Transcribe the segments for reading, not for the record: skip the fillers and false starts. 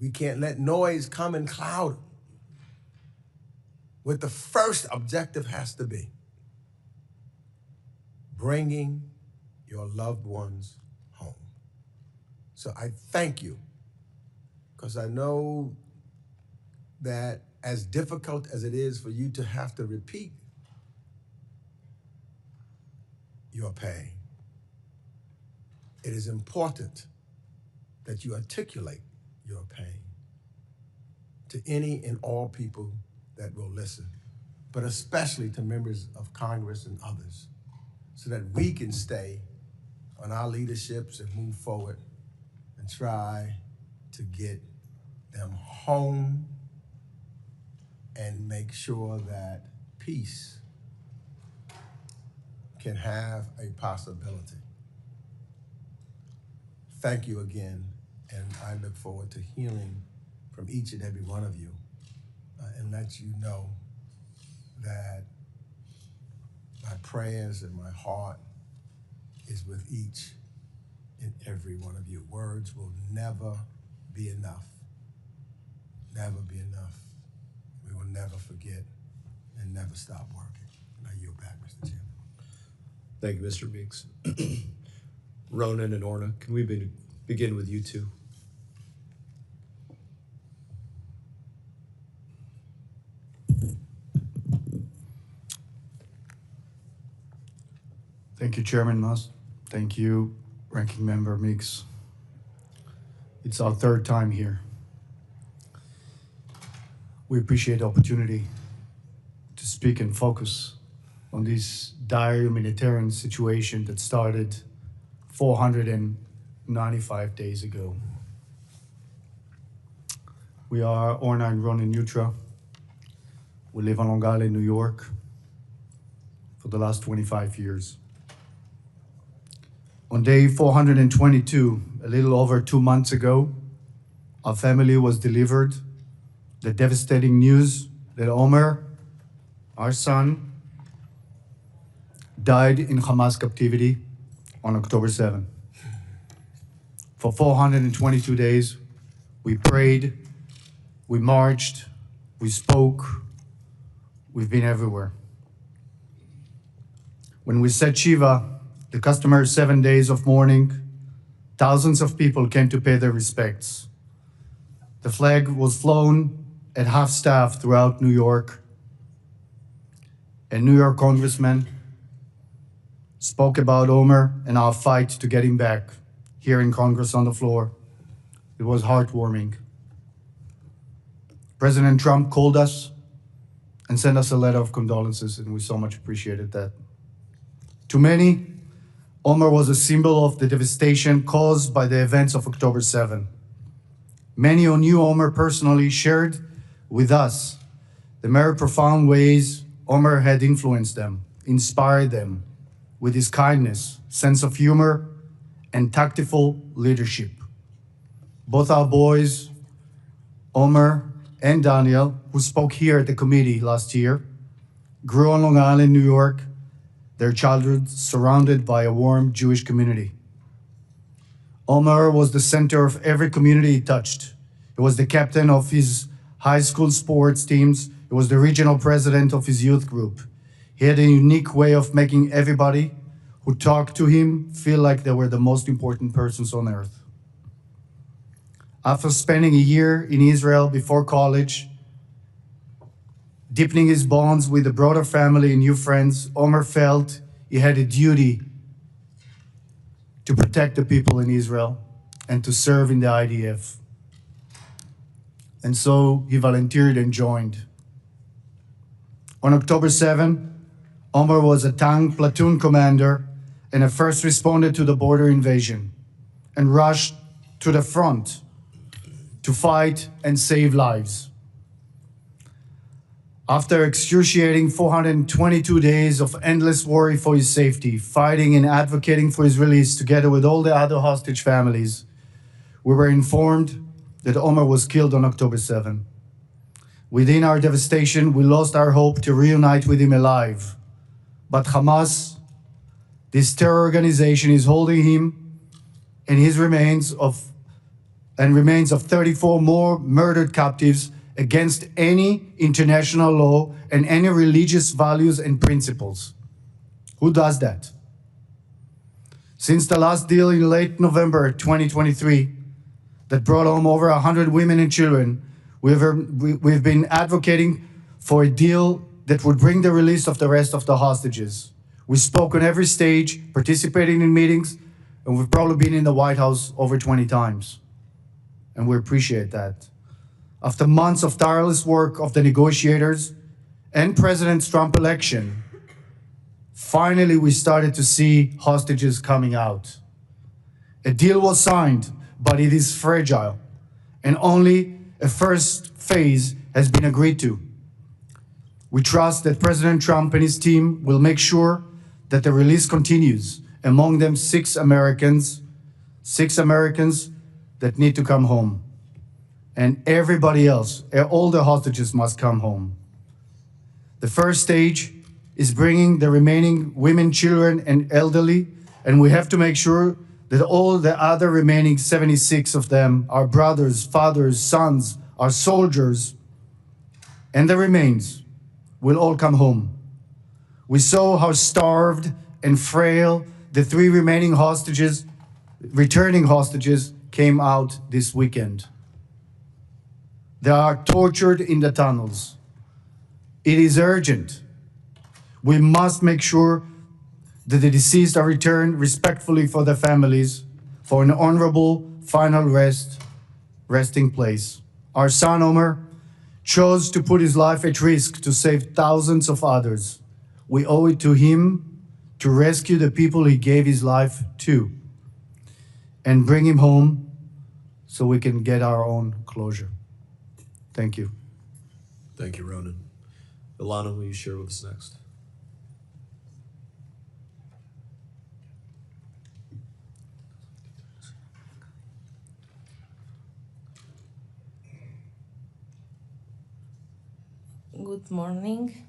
We can't let noise come and cloud what the first objective has to be: bringing your loved ones home. So I thank you, because I know that as difficult as it is for you to have to repeat your pain, it is important that you articulate your pain to any and all people that will listen, but especially to members of Congress and others, so that we can stay on our leaderships and move forward and try to get them home and make sure that peace can have a possibility. Thank you again, and I look forward to hearing from each and every one of you and let you know that my prayers and my heart is with each and every one of you. Words will never be enough, never be enough. We will never forget and never stop working. And I yield back, Mr. Chairman. Thank you, Mr. Meeks. Ronan and Orna, can we begin with you two? Thank you, Chairman Must. Thank you, Ranking Member Meeks. It's our third time here. We appreciate the opportunity to speak and focus on this dire humanitarian situation that started 495 days ago. We are Orna and Ron in Neutra. We live on Long Island, New York, for the last 25 years. On day 422, a little over 2 months ago, our family was delivered the devastating news that Omer, our son, died in Hamas captivity on October 7. For 422 days, we prayed, we marched, we spoke, we've been everywhere. When we said Shiva, the customary 7 days of mourning, thousands of people came to pay their respects. The flag was flown at half-staff throughout New York. A New York congressman spoke about Omer and our fight to get him back here in Congress on the floor. It was heartwarming. President Trump called us and sent us a letter of condolences, and we so much appreciated that. To many, Omer was a symbol of the devastation caused by the events of October 7. Many who knew Omer personally shared with us the very profound ways Omer had influenced them, inspired them with his kindness, sense of humor, and tactful leadership. Both our boys, Omer and Daniel, who spoke here at the committee last year, grew on Long Island, New York, their childhood surrounded by a warm Jewish community. Omer was the center of every community he touched. He was the captain of his high school sports teams. He was the regional president of his youth group. He had a unique way of making everybody who talked to him feel like they were the most important persons on earth. After spending a year in Israel before college, deepening his bonds with the broader family and new friends, Omer felt he had a duty to protect the people in Israel and to serve in the IDF. And so he volunteered and joined. On October 7, Omer was a tank platoon commander and a first responder to the border invasion and rushed to the front to fight and save lives. After excruciating 422 days of endless worry for his safety, fighting and advocating for his release together with all the other hostage families, we were informed that Omer was killed on October 7. Within our devastation, we lost our hope to reunite with him alive. But Hamas, this terror organization, is holding him and his remains of and remains of 34 more murdered captives against any international law and any religious values and principles. Who does that? Since the last deal in late November 2023 that brought home over 100 women and children, we've been advocating for a deal that would bring the release of the rest of the hostages. We spoke on every stage, participating in meetings, and we've probably been in the White House over 20 times. And we appreciate that. After months of tireless work of the negotiators and President Trump's election, finally we started to see hostages coming out. A deal was signed, but it is fragile, and only a first phase has been agreed to. We trust that President Trump and his team will make sure that the release continues, among them six Americans that need to come home. And everybody else, all the hostages must come home. The first stage is bringing the remaining women, children, and elderly, and we have to make sure that all the other remaining 76 of them, our brothers, fathers, sons, our soldiers, and the remains, will all come home. We saw how starved and frail the three remaining hostages, returning hostages, came out this weekend. They are tortured in the tunnels. It is urgent. We must make sure that the deceased are returned respectfully for their families, for an honorable final resting place. Our son Omer chose to put his life at risk to save thousands of others. We owe it to him to rescue the people he gave his life to and bring him home so we can get our own closure. Thank you. Thank you, Ronan. Ilana, will you share with us next? Good morning.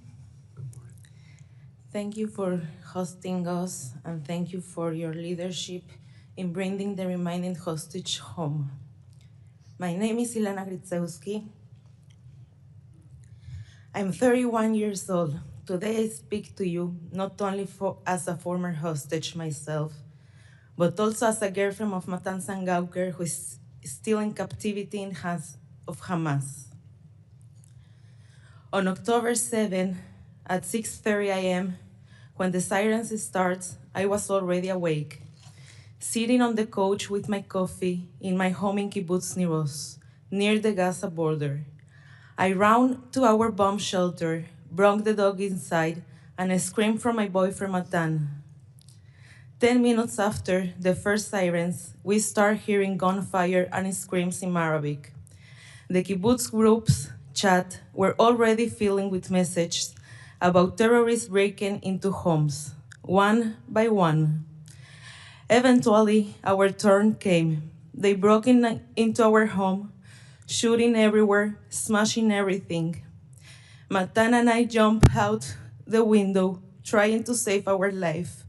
Thank you for hosting us, and thank you for your leadership in bringing the remaining hostage home. My name is Ilana Gritzewsky. I'm 31 years old. Today I speak to you not only as a former hostage myself, but also as a girlfriend of Matan Sangauker who is still in captivity in hands of Hamas. On October 7, at 6:30 a.m., when the sirens start, I was already awake, sitting on the couch with my coffee in my home in Kibbutz Nir Oz, near the Gaza border. I ran to our bomb shelter, brought the dog inside, and I screamed for my boyfriend Matan. 10 minutes after the first sirens, we start hearing gunfire and screams in Arabic. The kibbutz groups chat were already filling with messages about terrorists breaking into homes, one by one. Eventually, our turn came. They broke into our home, shooting everywhere, smashing everything. Matan and I jumped out the window, trying to save our life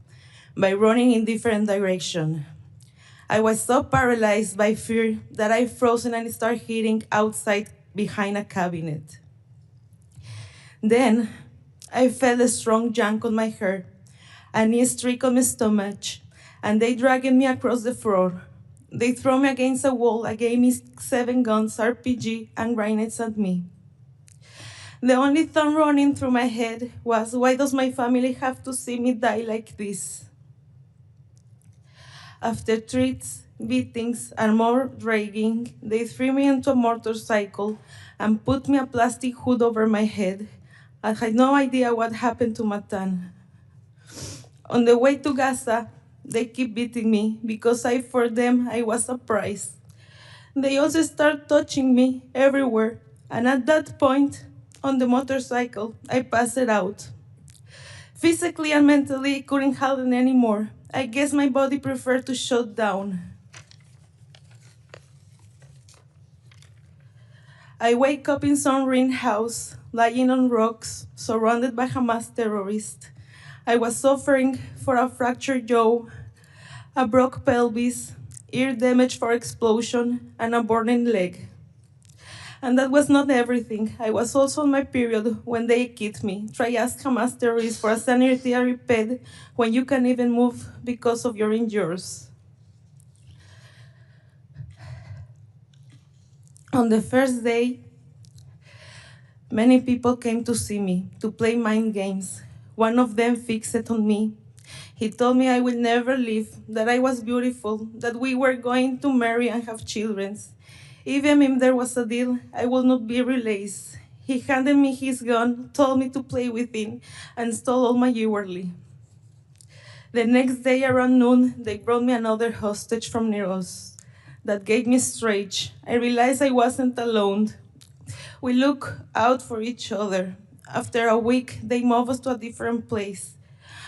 by running in different directions. I was so paralyzed by fear that I froze and started hiding outside behind a cabinet. Then I felt a strong yank on my hair, a knee streak on my stomach, and they dragged me across the floor. They threw me against a wall and gave me 7 guns, RPG, and grenades at me. The only thought running through my head was, why does my family have to see me die like this? After threats, beatings, and more dragging, they threw me into a motorcycle and put me a plastic hood over my head. I had no idea what happened to Matan. On the way to Gaza, they keep beating me because for them, I was a prize. They also start touching me everywhere, and at that point, on the motorcycle, I passed out. Physically and mentally, I couldn't handle it anymore. I guess my body preferred to shut down. I wake up in some ruined house, lying on rocks, surrounded by Hamas terrorists. I was suffering from a fractured jaw, a broken pelvis, ear damage for explosion, and a burning leg. And that was not everything. I was also on my period when they kicked me. Try ask Hamas terrorists for a sanitary pad when you can't even move because of your injuries. On the first day, many people came to see me, to play mind games. One of them fixed on me. He told me I will never leave, that I was beautiful, that we were going to marry and have children. Even if there was a deal, I will not be released. He handed me his gun, told me to play with it, and stole all my jewelry. The next day around noon, they brought me another hostage from Neros. That gave me strange. I realized I wasn't alone. We looked out for each other. After a week, they moved us to a different place.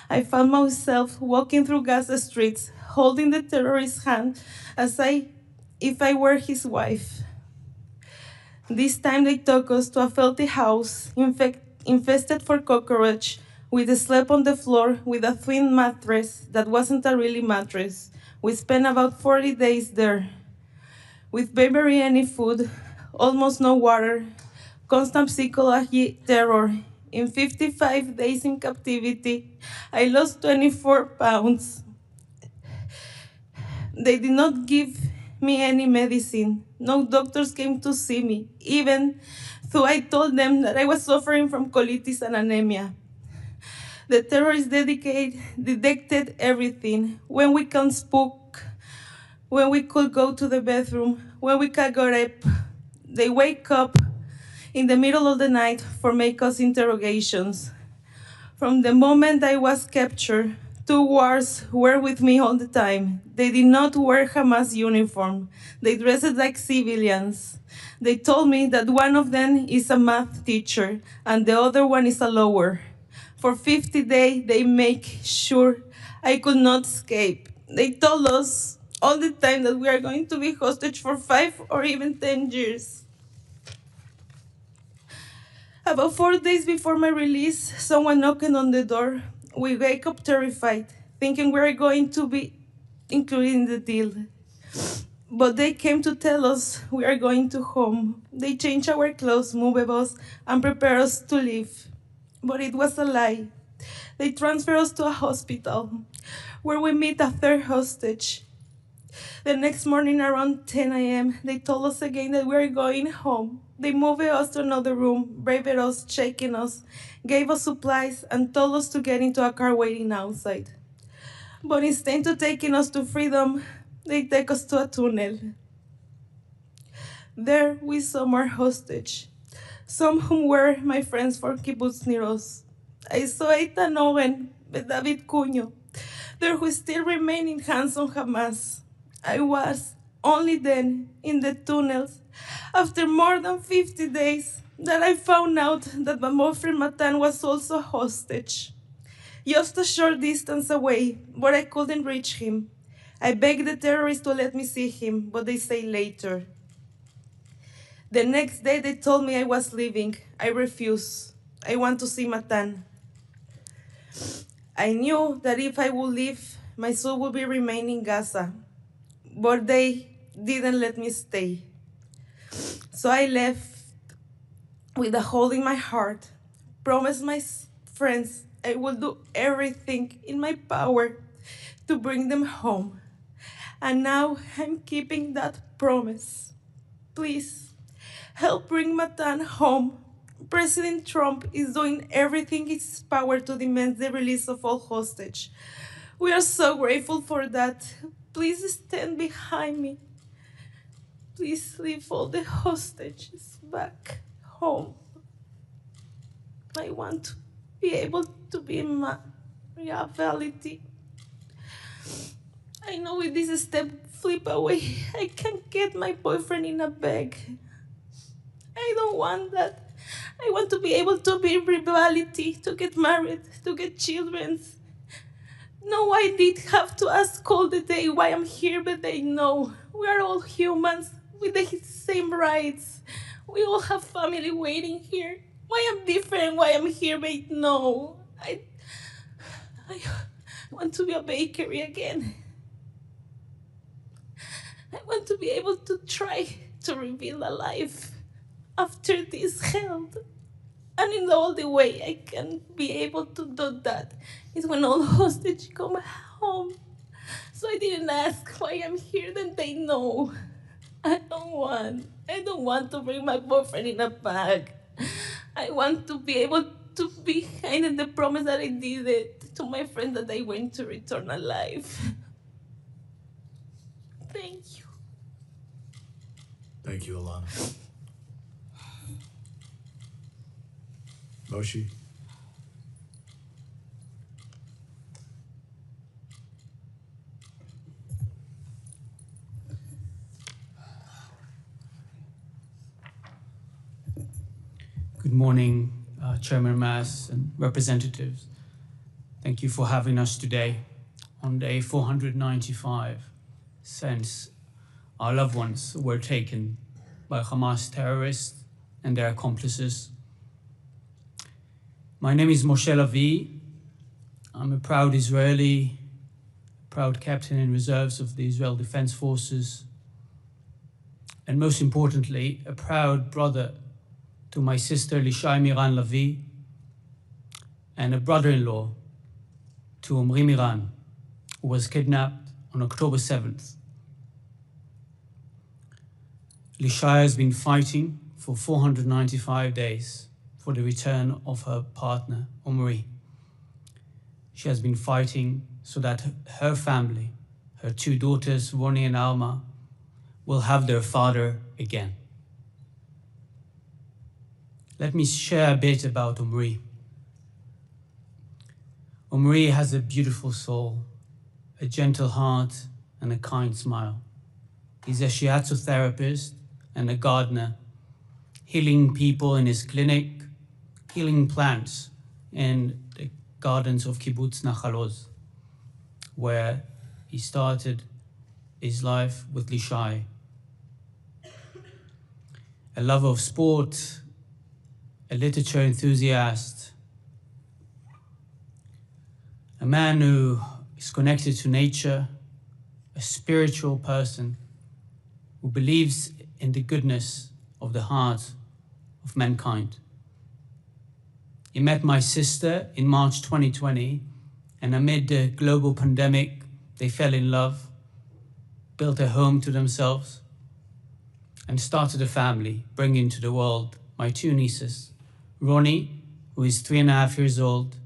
I found myself walking through Gaza streets, holding the terrorist's hand if I were his wife. This time they took us to a filthy house, infested for cockroach. We slept on the floor with a thin mattress that wasn't a really mattress. We spent about 40 days there, with barely any food, almost no water, constant psychological terror. In 55 days in captivity, I lost 24 pounds. They did not give me any medicine. No doctors came to see me, even though I told them that I was suffering from colitis and anemia. The terrorists detected everything. When we can speak, when we could go to the bathroom, when we could get up, they wake up in the middle of the night for make us interrogations. From the moment I was captured, 2 guards were with me all the time. They did not wear Hamas uniform. They dressed like civilians. They told me that one of them is a math teacher and the other one is a lawyer. For 50 days, they make sure I could not escape. They told us all the time that we are going to be hostage for 5 or even 10 years. About 4 days before my release, someone knocked on the door. We wake up terrified, thinking we're going to be included in the deal. But they came to tell us we are going to home. They changed our clothes, moved us, and prepared us to leave. But it was a lie. They transferred us to a hospital, where we meet a third hostage. The next morning around 10 a.m., they told us again that we are going home. They moved us to another room, braved us, shaking us, gave us supplies, and told us to get into a car waiting outside. But instead of taking us to freedom, they take us to a tunnel. There we saw more hostage, some whom were my friends for Kibbutz Niros. I saw Eitan Oren, David Cunyo, there who still remain in hands on Hamas. I was only then in the tunnels, after more than 50 days, that I found out that my boyfriend Matan was also a hostage. Just a short distance away, but I couldn't reach him. I begged the terrorists to let me see him, but they say later. The next day they told me I was leaving. I refused. I want to see Matan. I knew that if I would leave, my soul would be remain in Gaza, but they didn't let me stay. So I left with a hole in my heart, promised my friends I will do everything in my power to bring them home. And now I'm keeping that promise. Please, help bring Matan home. President Trump is doing everything in his power to demand the release of all hostages. We are so grateful for that. Please stand behind me. Please leave all the hostages back home. I want to be able to be in my reality. I know with this step flip away, I can get my boyfriend in a bag. I don't want that. I want to be able to be in reality, to get married, to get children. No, I did have to ask all the day why I'm here, but they know. We are all humans with the same rights. We all have family waiting here. Why I'm different, why I'm here, but no. I want to be a bakery again. I want to be able to try to rebuild a life after this hell. And in the only way I can be able to do that is when all hostages come home. So I didn't ask why I'm here, then they know. I don't want to bring my boyfriend in a bag. I want to be able to be kind in the promise that I did it to my friend that I went to return alive. Thank you. Thank you, Ilana. Moshe? Good morning, Chairman Mass and representatives. Thank you for having us today on day 495 since our loved ones were taken by Hamas terrorists and their accomplices. My name is Moshe Lavi. I'm a proud Israeli, proud captain in reserves of the Israel Defense Forces, and most importantly, a proud brother to my sister Lishay Miran Lavi, and a brother-in-law to Omri Miran, who was kidnapped on October 7th. Lishay has been fighting for 495 days for the return of her partner, Omri. She has been fighting so that her family, her two daughters, Roni and Alma, will have their father again. Let me share a bit about Omri. Omri has a beautiful soul, a gentle heart, and a kind smile. He's a shiatsu therapist and a gardener, healing people in his clinic, healing plants in the gardens of Kibbutz Nachal Oz, where he started his life with Lishay. A lover of sport, a literature enthusiast, a man who is connected to nature, a spiritual person who believes in the goodness of the heart of mankind. He met my sister in March 2020, and amid the global pandemic, they fell in love, built a home to themselves, and started a family, bringing to the world my two nieces, Roni, who is 3.5 years old,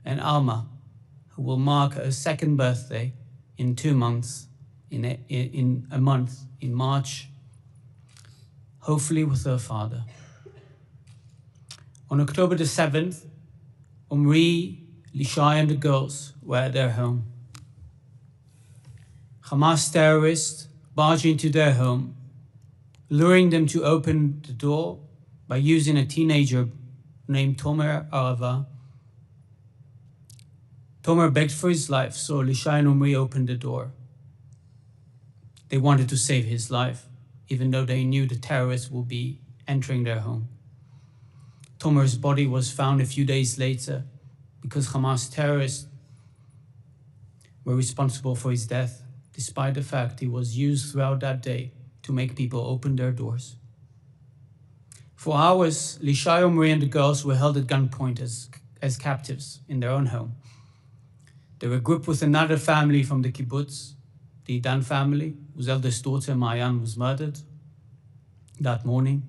and Alma, who will mark her second birthday in 2 months, in a month, in March, hopefully with her father. On October the 7th, Omri, Lishay, and the girls were at their home. Hamas terrorists barged into their home, luring them to open the door by using a teenager named Tomer Arava. Tomer begged for his life, so Lishay and Omri opened the door. They wanted to save his life, even though they knew the terrorists would be entering their home. Tomer's body was found a few days later because Hamas terrorists were responsible for his death, despite the fact he was used throughout that day to make people open their doors. For hours, Lishay, Omri, and the girls were held at gunpoint as captives in their own home. They were grouped with another family from the kibbutz, the Dan family, whose eldest daughter, Mayan, was murdered that morning,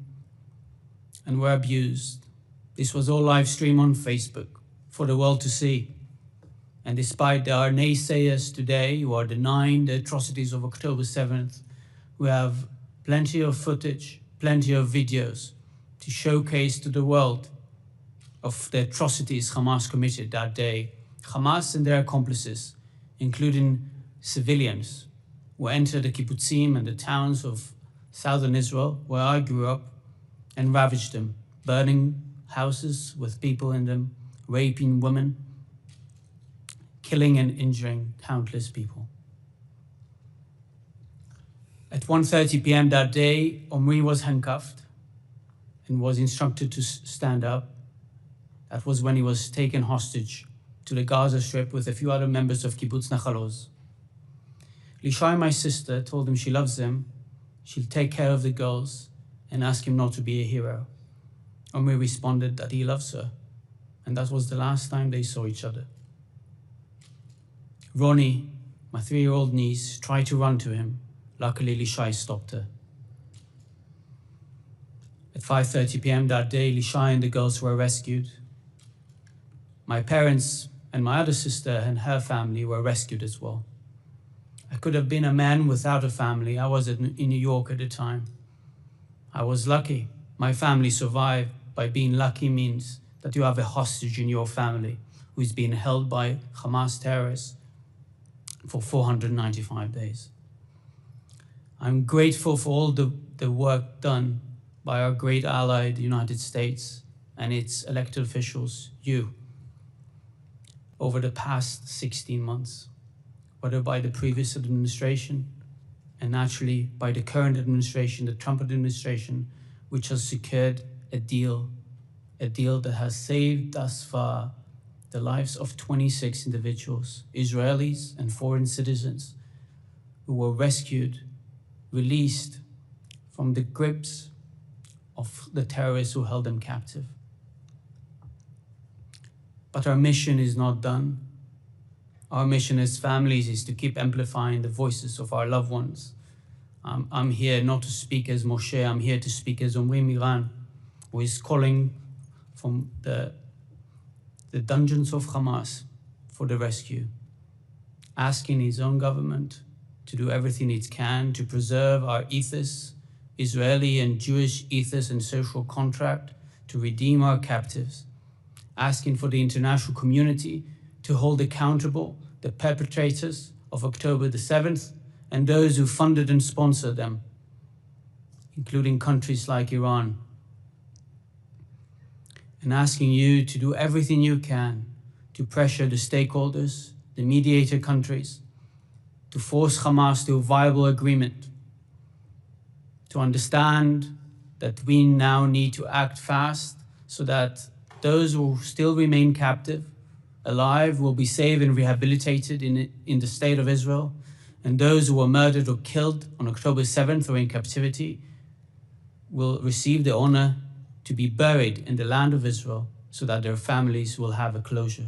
and were abused. This was all live streamed on Facebook for the world to see. And despite there are naysayers today who are denying the atrocities of October 7th, we have plenty of footage, plenty of videos to showcase to the world of the atrocities Hamas committed that day. Hamas and their accomplices, including civilians, who entered the kibbutzim and the towns of southern Israel, where I grew up, and ravaged them, burning houses with people in them, raping women, killing and injuring countless people. At 1:30 p.m. that day, Omri was handcuffed and was instructed to stand up. That was when he was taken hostage to the Gaza Strip with a few other members of Kibbutz Nachal Oz. Lishai, my sister, told him she loves him, she'll take care of the girls, and ask him not to be a hero. Omri responded that he loves her, and that was the last time they saw each other. Ronnie, my 3-year-old niece, tried to run to him. Luckily, Lishai stopped her. At 5:30 p.m. that day, Lishai and the girls were rescued. My parents and my other sister and her family were rescued as well. I could have been a man without a family. I was in New York at the time. I was lucky. My family survived. By being lucky means that you have a hostage in your family who is being held by Hamas terrorists for 495 days. I'm grateful for all the work done by our great ally, the United States, and its elected officials, you, over the past 16 months, whether by the previous administration and naturally by the current administration, the Trump administration, which has secured a deal that has saved thus far the lives of 26 individuals, Israelis and foreign citizens, who were rescued, released from the grips of the terrorists who held them captive. But our mission is not done. Our mission as families is to keep amplifying the voices of our loved ones. I'm here not to speak as Moshe, I'm here to speak as Omri Miran, who is calling from the dungeons of Hamas for the rescue, asking his own government to do everything it can to preserve our ethos, Israeli and Jewish ethos and social contract, to redeem our captives, asking for the international community to hold accountable the perpetrators of October the 7th and those who funded and sponsored them, including countries like Iran, and asking you to do everything you can to pressure the stakeholders, the mediator countries, to force Hamas to a viable agreement, to understand that we now need to act fast so that those who still remain captive, alive, will be saved and rehabilitated in the state of Israel, and those who were murdered or killed on October 7th or in captivity will receive the honor to be buried in the land of Israel so that their families will have a closure.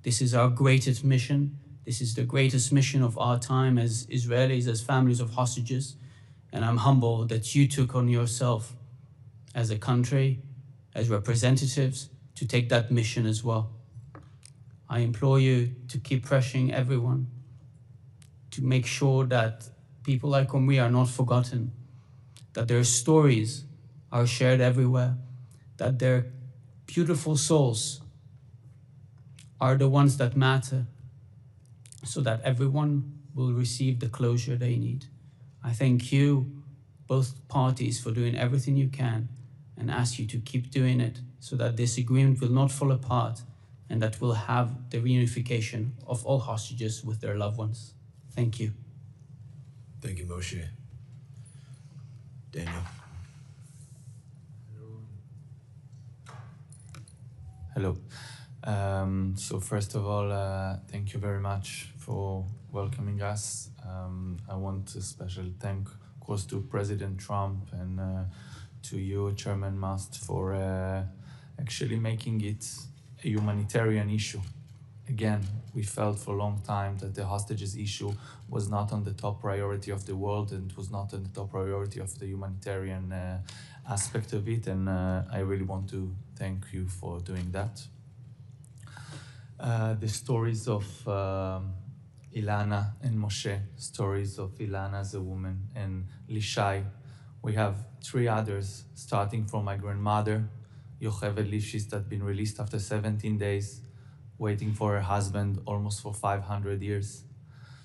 This is our greatest mission. This is the greatest mission of our time as Israelis, as families of hostages. And I'm humbled that you took on yourself as a country, as representatives, to take that mission as well. I implore you to keep pressuring everyone to make sure that people like Omri are not forgotten, that their stories are shared everywhere, that their beautiful souls are the ones that matter, so that everyone will receive the closure they need. I thank you, both parties, for doing everything you can, and ask you to keep doing it so that this agreement will not fall apart and that we'll have the reunification of all hostages with their loved ones. Thank you. Thank you, Moshe. Daniel. Hello. So first of all, thank you very much for welcoming us. I want to especially thank, of course, to President Trump and to you, Chairman Must, for actually making it a humanitarian issue. Again, we felt for a long time that the hostages issue was not on the top priority of the world and was not on the top priority of the humanitarian aspect of it, and I really want to thank you for doing that. The stories of Ilana and Moshe, stories of Ilana as a woman, and Lishai. We have 3 others, starting from my grandmother, Yocheved Lifshitz, that had been released after 17 days, waiting for her husband almost for 500 years.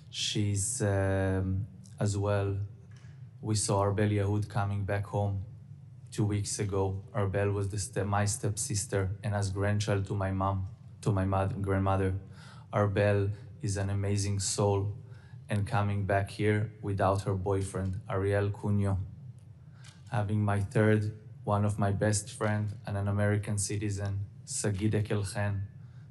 She's as well, we saw Arbel Yehud coming back home 2 weeks ago. Arbel was my stepsister and as grandchild to my mom, to my grandmother. Arbel is an amazing soul and coming back here without her boyfriend, Ariel Cunyo. Having my third, one of my best friend and an American citizen, Sagid Ekelchen.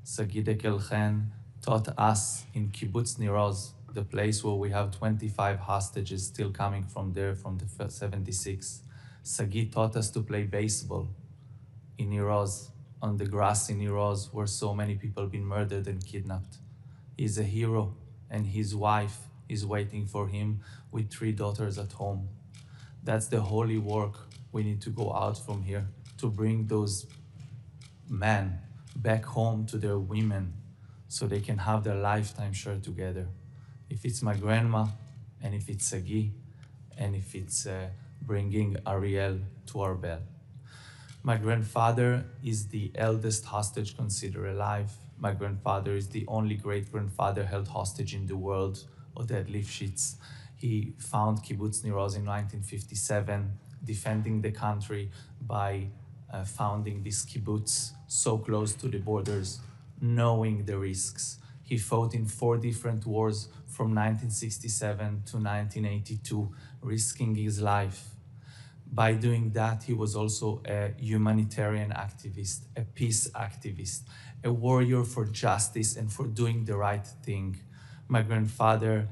Sagid Ekelchen taught us in Kibbutz Nir Oz the place where we have 25 hostages still coming from there from the 76. Sagi taught us to play baseball in Iroz, on the grass in Iroz, where so many people been murdered and kidnapped. He's a hero, and his wife is waiting for him with 3 daughters at home. That's the holy work we need to go out from here, to bring those men back home to their women so they can have their lifetime shared together. If it's my grandma, and if it's Sagi, and if it's bringing Ariel to our bell. My grandfather is the eldest hostage considered alive. My grandfather is the only great-grandfather held hostage in the world, Oded Lifshitz. He found Kibbutz Nir Oz in 1957, defending the country by founding this kibbutz so close to the borders, knowing the risks. He fought in 4 different wars from 1967 to 1982, risking his life. By doing that, he was also a humanitarian activist, a peace activist, a warrior for justice and for doing the right thing. My grandfather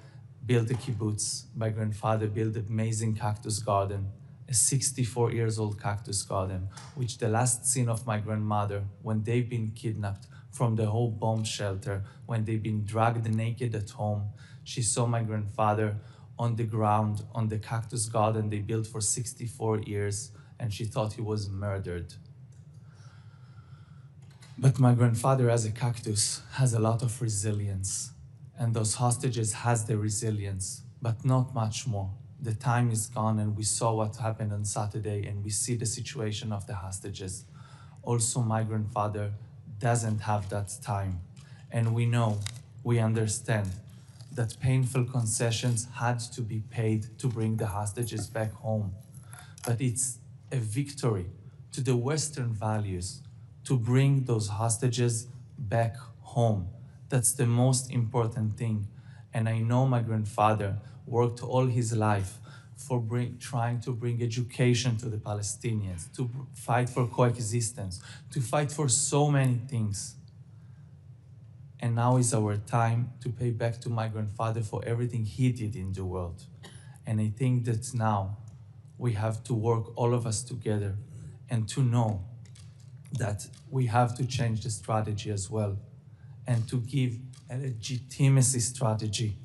built a kibbutz. My grandfather built an amazing cactus garden, a 64-year-old cactus garden, which the last scene of my grandmother, when they've been kidnapped from the whole bomb shelter, when they've been dragged naked at home, she saw my grandfather on the ground, on the cactus garden they built for 64 years, and she thought he was murdered. But my grandfather, as a cactus, has a lot of resilience, and those hostages has the resilience, but not much more. The time is gone, and we saw what happened on Saturday, and we see the situation of the hostages. Also, my grandfather doesn't have that time, and we understand that painful concessions had to be paid to bring the hostages back home. But it's a victory to the Western values to bring those hostages back home. That's the most important thing. And I know my grandfather worked all his life for trying to bring education to the Palestinians, to fight for coexistence, to fight for so many things. And now is our time to pay back to my grandfather for everything he did in the world. And I think that now we have to work, all of us together, and to know that we have to change the strategy as well, and to give a legitimacy strategy.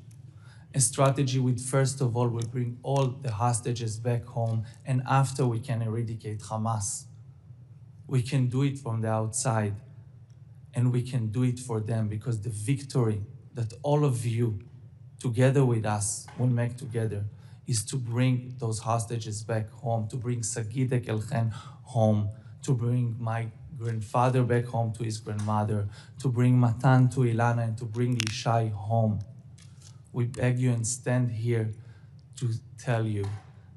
A strategy with, first of all, we bring all the hostages back home, and after we can eradicate Hamas. We can do it from the outside, and we can do it for them, because the victory that all of you, together with us, will make together is to bring those hostages back home, to bring Sagidek Elchen home, to bring my grandfather back home to his grandmother, to bring Matan to Ilana, and to bring Lishai home. We beg you and stand here to tell you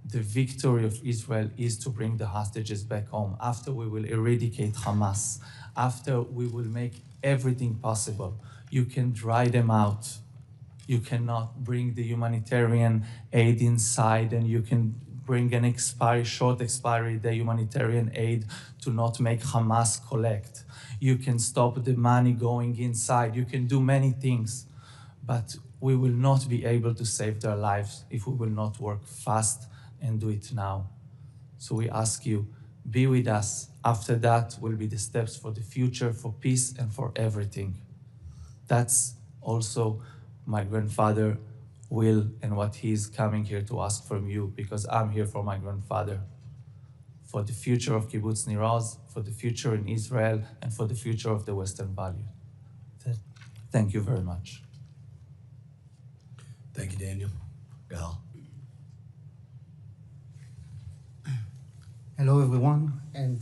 the victory of Israel is to bring the hostages back home. After we will eradicate Hamas, after we will make everything possible, you can dry them out. You cannot bring the humanitarian aid inside, and you can bring an short expiry, the humanitarian aid, to not make Hamas collect. You can stop the money going inside. You can do many things, but we will not be able to save their lives if we will not work fast and do it now. So we ask you, be with us. After that will be the steps for the future, for peace, and for everything. That's also my grandfather will and what he is coming here to ask from you, because I'm here for my grandfather, for the future of Kibbutz Nir Oz, for the future in Israel, and for the future of the Western value. Thank you very much. Thank you, Daniel. Gal. Hello, everyone, and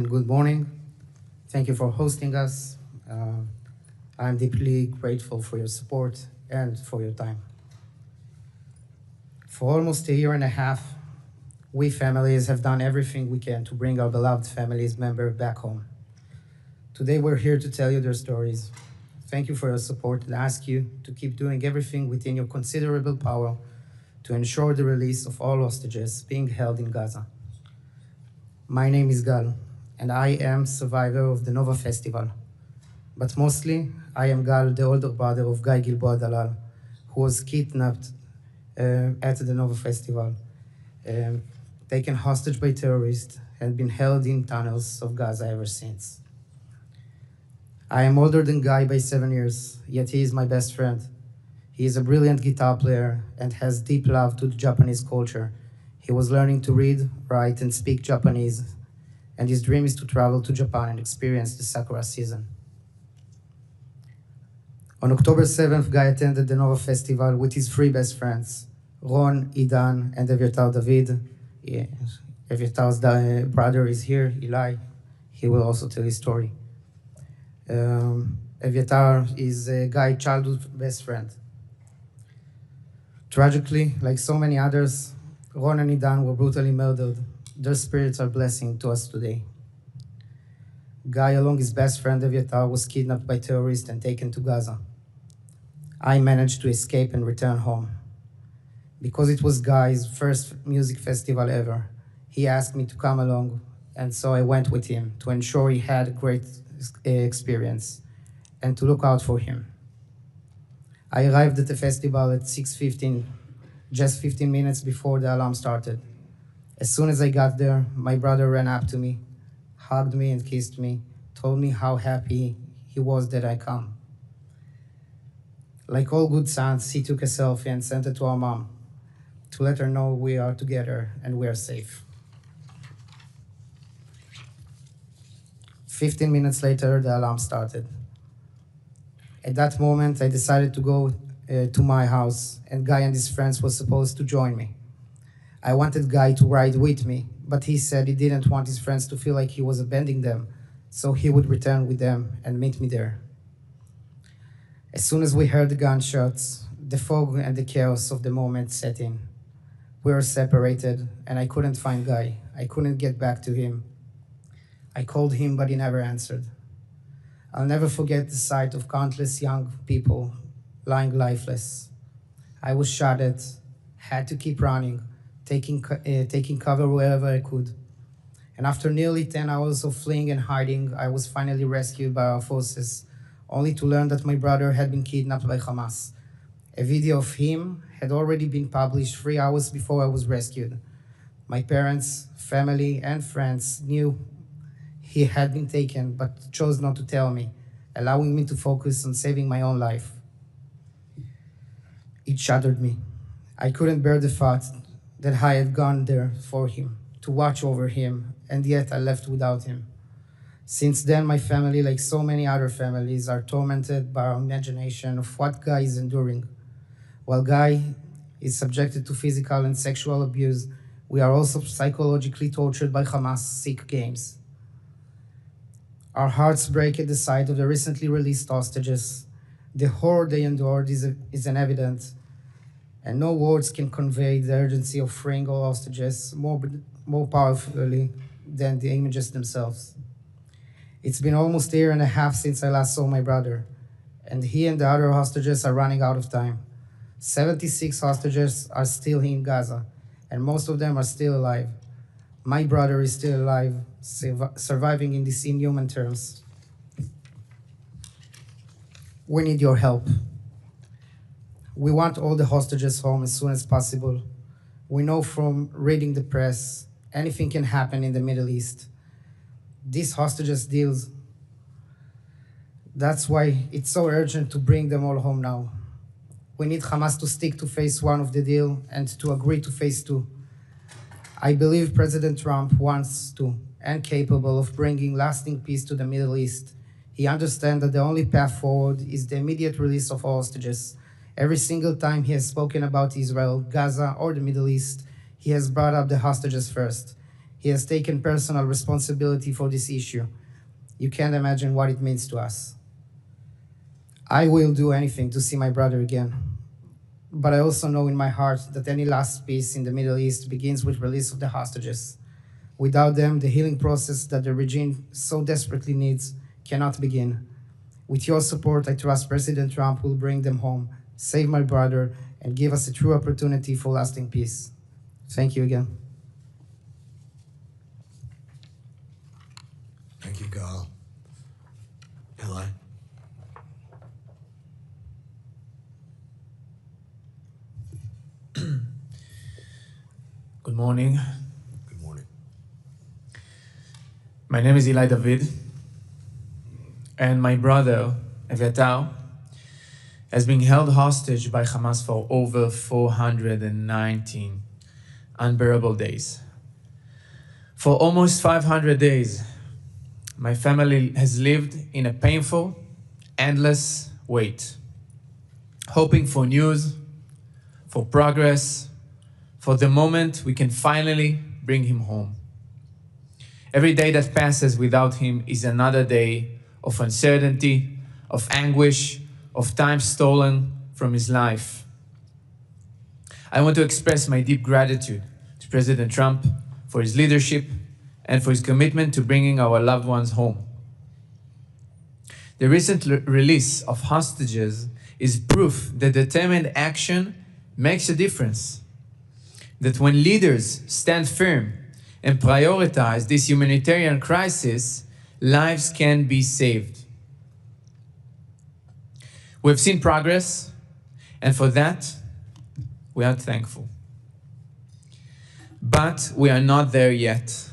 good morning. Thank you for hosting us. I'm deeply grateful for your support and for your time. For almost a year and a half, we families have done everything we can to bring our beloved families member back home. Today, we're here to tell you their stories. Thank you for your support and ask you to keep doing everything within your considerable power to ensure the release of all hostages being held in Gaza. My name is Gal, and I am survivor of the Nova Festival. But mostly, I am Gal, the older brother of Gal Dalal, who was kidnapped at the Nova Festival, taken hostage by terrorists, and been held in tunnels of Gaza ever since. I am older than Guy by 7 years, yet he is my best friend. He is a brilliant guitar player and has deep love to the Japanese culture. He was learning to read, write, and speak Japanese, and his dream is to travel to Japan and experience the sakura season. On October 7th, Guy attended the Nova Festival with his three best friends, Ron, Idan, and Evyatar David. Evyatar's brother is here, Ilay. He will also tell his story. Evyatar is Guy's childhood best friend. Tragically, like so many others, Ron and Idan were brutally murdered. Their spirits are a blessing to us today. Guy, along his best friend Evyatar, was kidnapped by terrorists and taken to Gaza. I managed to escape and return home. Because it was Guy's first music festival ever, he asked me to come along, and so I went with him to ensure he had a great experience and to look out for him. I arrived at the festival at 6:15, just 15 minutes before the alarm started. As soon as I got there, my brother ran up to me, hugged me and kissed me, told me how happy he was that I come. Like all good sons, he took a selfie and sent it to our mom to let her know we are together and we are safe. 15 minutes later, the alarm started. At that moment, I decided to go to my house, and Guy and his friends were supposed to join me. I wanted Guy to ride with me, but he said he didn't want his friends to feel like he was abandoning them, so he would return with them and meet me there. As soon as we heard the gunshots, the fog and the chaos of the moment set in. We were separated, and I couldn't find Guy. I couldn't get back to him. I called him, but he never answered. I'll never forget the sight of countless young people lying lifeless. I was shot at, had to keep running, taking cover wherever I could. And after nearly 10 hours of fleeing and hiding, I was finally rescued by our forces, only to learn that my brother had been kidnapped by Hamas. A video of him had already been published 3 hours before I was rescued. My parents, family, and friends knew he had been taken, but chose not to tell me, allowing me to focus on saving my own life. It shattered me. I couldn't bear the thought that I had gone there for him, to watch over him, and yet I left without him. Since then, my family, like so many other families, are tormented by our imagination of what Guy is enduring. While Guy is subjected to physical and sexual abuse, we are also psychologically tortured by Hamas sick games. Our hearts break at the sight of the recently released hostages. The horror they endured is an evident, and no words can convey the urgency of freeing all hostages more powerfully than the images themselves. It's been almost a year and a half since I last saw my brother, and he and the other hostages are running out of time. 76 hostages are still in Gaza, and most of them are still alive. My brother is still alive, surviving in these inhuman terms. We need your help. We want all the hostages home as soon as possible. We know from reading the press, anything can happen in the Middle East. These hostages deals, that's why it's so urgent to bring them all home now. We need Hamas to stick to phase 1 of the deal and to agree to phase 2. I believe President Trump wants to and capable of bringing lasting peace to the Middle East. He understands that the only path forward is the immediate release of all hostages. Every single time he has spoken about Israel, Gaza, or the Middle East, he has brought up the hostages first. He has taken personal responsibility for this issue. You can't imagine what it means to us. I will do anything to see my brother again. But I also know in my heart that any last peace in the Middle East begins with release of the hostages. Without them, the healing process that the regime so desperately needs cannot begin. With your support, I trust President Trump will bring them home, save my brother, and give us a true opportunity for lasting peace. Thank you again. Thank you, Gal. Ilay? Good morning. Good morning. My name is Ilay David, and my brother, Eviatar, has been held hostage by Hamas for over 419 unbearable days. For almost 500 days, my family has lived in a painful, endless wait, hoping for news, for progress, for the moment we can finally bring him home. Every day that passes without him is another day of uncertainty, of anguish, of time stolen from his life. I want to express my deep gratitude to President Trump for his leadership and for his commitment to bringing our loved ones home. The recent release of hostages is proof that determined action makes a difference. That when leaders stand firm and prioritize this humanitarian crisis, lives can be saved. We've seen progress, and for that, we are thankful. But we are not there yet.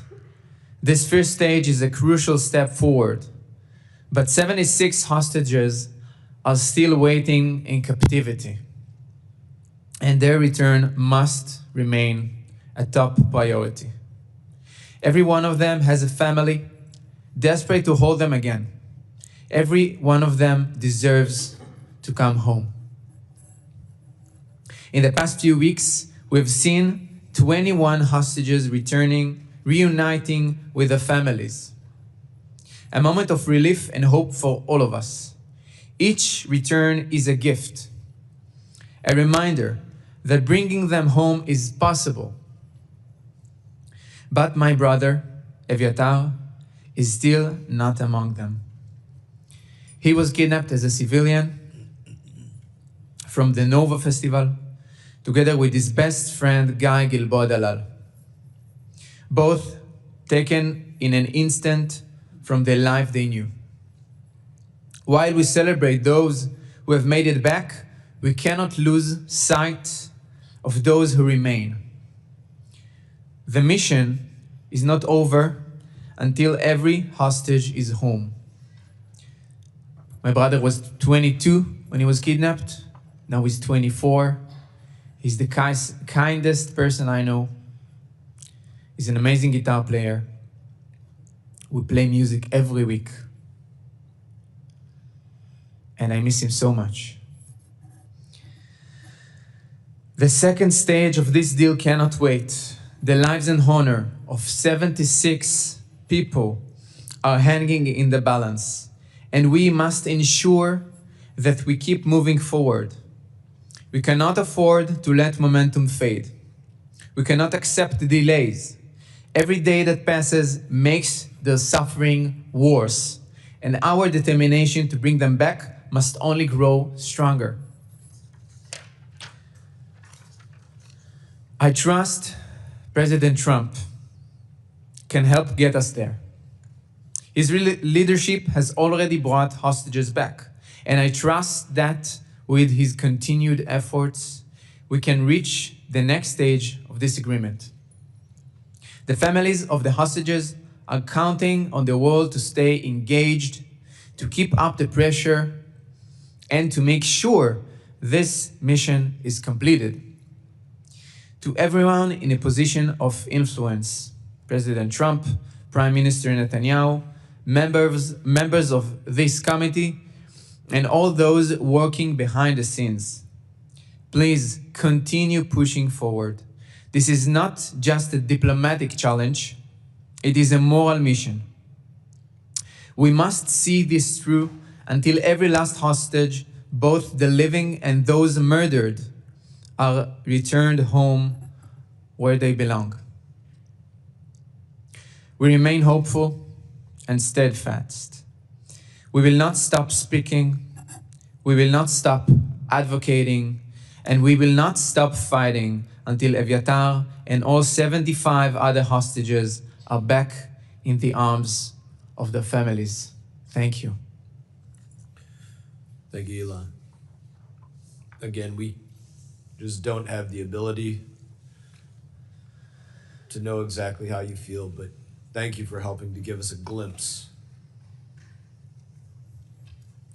This first stage is a crucial step forward, but 76 hostages are still waiting in captivity, and their return must remain a top priority. Every one of them has a family, desperate to hold them again. Every one of them deserves to come home. In the past few weeks, we've seen 21 hostages returning, reuniting with their families. A moment of relief and hope for all of us. Each return is a gift, a reminder that bringing them home is possible. But my brother, Eviatar, is still not among them. He was kidnapped as a civilian from the Nova Festival, together with his best friend, Gal Dalal. Both taken in an instant from the life they knew. While we celebrate those who have made it back, we cannot lose sight of those who remain. The mission is not over until every hostage is home. My brother was 22 when he was kidnapped. Now he's 24. He's the kindest person I know. He's an amazing guitar player. We play music every week. And I miss him so much. The second stage of this deal cannot wait. The lives and honor of 76 people are hanging in the balance, and we must ensure that we keep moving forward. We cannot afford to let momentum fade. We cannot accept delays. Every day that passes makes the suffering worse, and our determination to bring them back must only grow stronger. I trust President Trump can help get us there. His leadership has already brought hostages back, and I trust that with his continued efforts, we can reach the next stage of this agreement. The families of the hostages are counting on the world to stay engaged, to keep up the pressure, and to make sure this mission is completed. To everyone in a position of influence, President Trump, Prime Minister Netanyahu, members of this committee, and all those working behind the scenes, please continue pushing forward. This is not just a diplomatic challenge, it is a moral mission. We must see this through until every last hostage, both the living and those murdered, are returned home where they belong. We remain hopeful and steadfast. We will not stop speaking, we will not stop advocating, and we will not stop fighting until Eviatar and all 75 other hostages are back in the arms of their families. Thank you. Thank you, Ilana. Again, we just don't have the ability to know exactly how you feel, but thank you for helping to give us a glimpse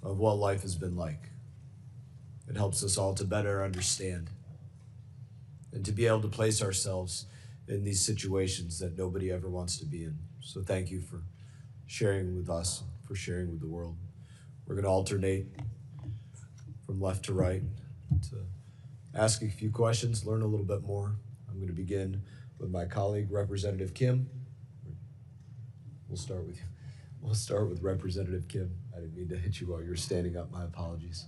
of what life has been like. It helps us all to better understand and to be able to place ourselves in these situations that nobody ever wants to be in. So thank you for sharing with us, for sharing with the world. We're going to alternate from left to right to ask a few questions, learn a little bit more. I'm going to begin with my colleague, Representative Kim. We'll start with you. We'll start with Representative Kim. I didn't mean to hit you while you were standing up. My apologies.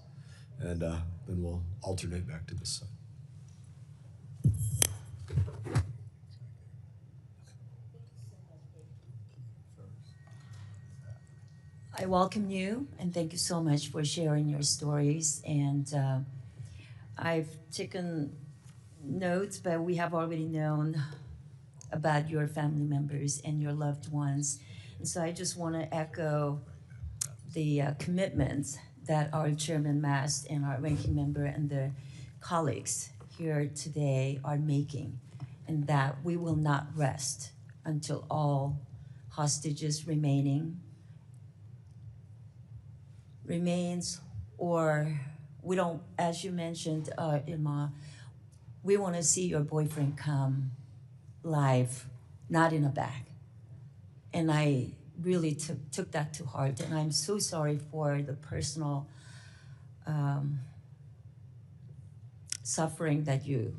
And then we'll alternate back to this side. I welcome you and thank you so much for sharing your stories. And I've taken notes, but we have already known about your family members and your loved ones. And so I just want to echo the commitments that our Chairman Mast and our ranking member and the colleagues here today are making, and that we will not rest until all hostages remains, or we don't, as you mentioned, Ilma, we want to see your boyfriend come live, not in a bag. And I really took that to heart, and I'm so sorry for the personal suffering that you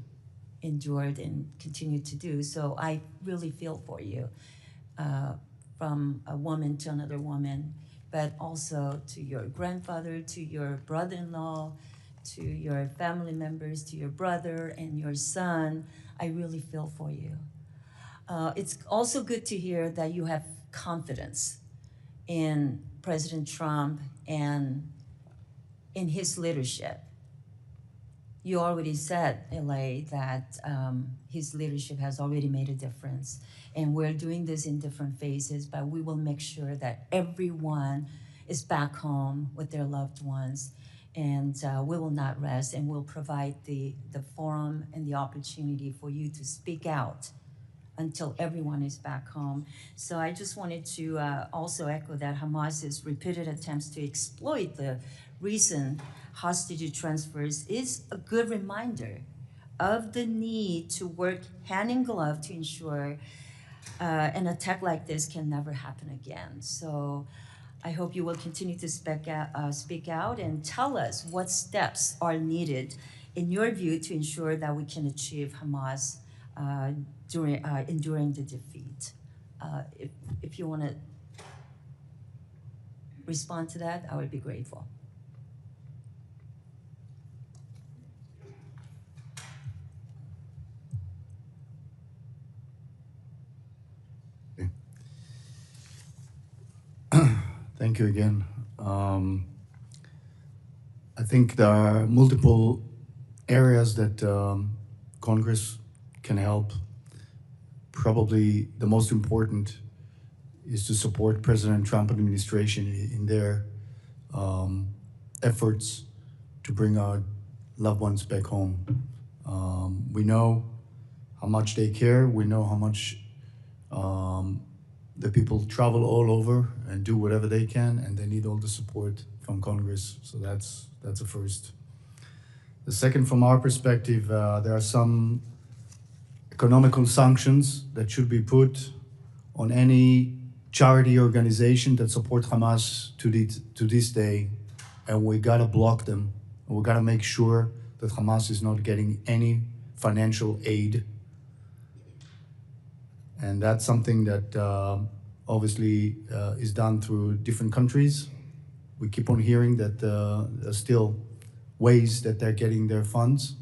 endured and continue to do. So I really feel for you, from a woman to another woman, but also to your grandfather, to your brother-in-law, to your family members, to your brother and your son. I really feel for you. It's also good to hear that you have confidence in President Trump and in his leadership. You already said, Ilay, that his leadership has already made a difference. And we're doing this in different phases, but we will make sure that everyone is back home with their loved ones. And we will not rest, and we'll provide the forum and the opportunity for you to speak out until everyone is back home. So I just wanted to also echo that Hamas's repeated attempts to exploit the recent hostage transfers is a good reminder of the need to work hand in glove to ensure an attack like this can never happen again. So I hope you will continue to speak out and tell us what steps are needed in your view to ensure that we can achieve Hamas enduring the defeat. If you want to respond to that, I would be grateful. Thank you again. I think there are multiple areas that Congress can help. Probably the most important is to support President Trump administration in their efforts to bring our loved ones back home. We know how much they care. We know how much the people travel all over and do whatever they can, and they need all the support from Congress. So that's a first. The second, from our perspective, there are some economical sanctions that should be put on any charity organization that support Hamas to this day, and we gotta block them. And we gotta make sure that Hamas is not getting any financial aid. And that's something that obviously is done through different countries. We keep on hearing that there's still ways that they're getting their funds.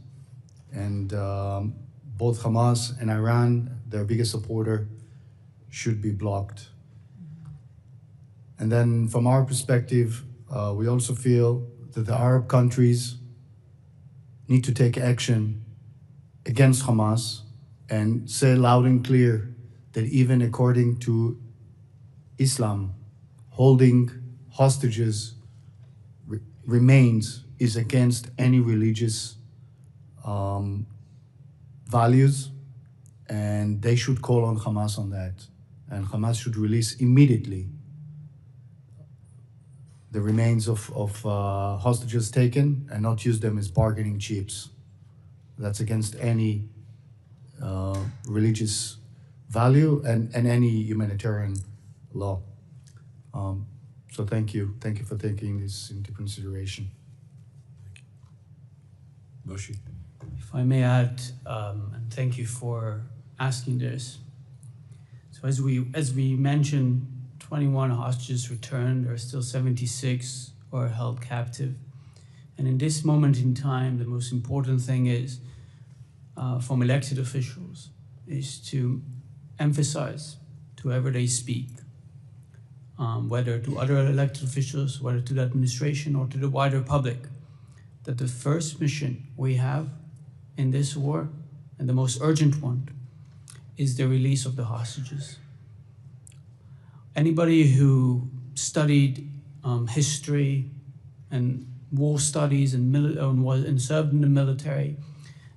And both Hamas and Iran, their biggest supporter, should be blocked. And then from our perspective, we also feel that the Arab countries need to take action against Hamas and say loud and clear that even according to Islam, holding hostages remains is against any religious values, and they should call on Hamas on that. And Hamas should release immediately the remains of hostages taken and not use them as bargaining chips. That's against any religious value and any humanitarian law. So thank you. Thank you for taking this into consideration. Moshe? If I may add, and thank you for asking this. So as we mentioned, 21 hostages returned. There are still 76 who are held captive. And in this moment in time, the most important thing is, from elected officials, is to emphasize to whoever they speak, whether to other elected officials, whether to the administration or to the wider public, that the first mission we have in this war, and the most urgent one, is the release of the hostages. Anybody who studied history and war studies and served in the military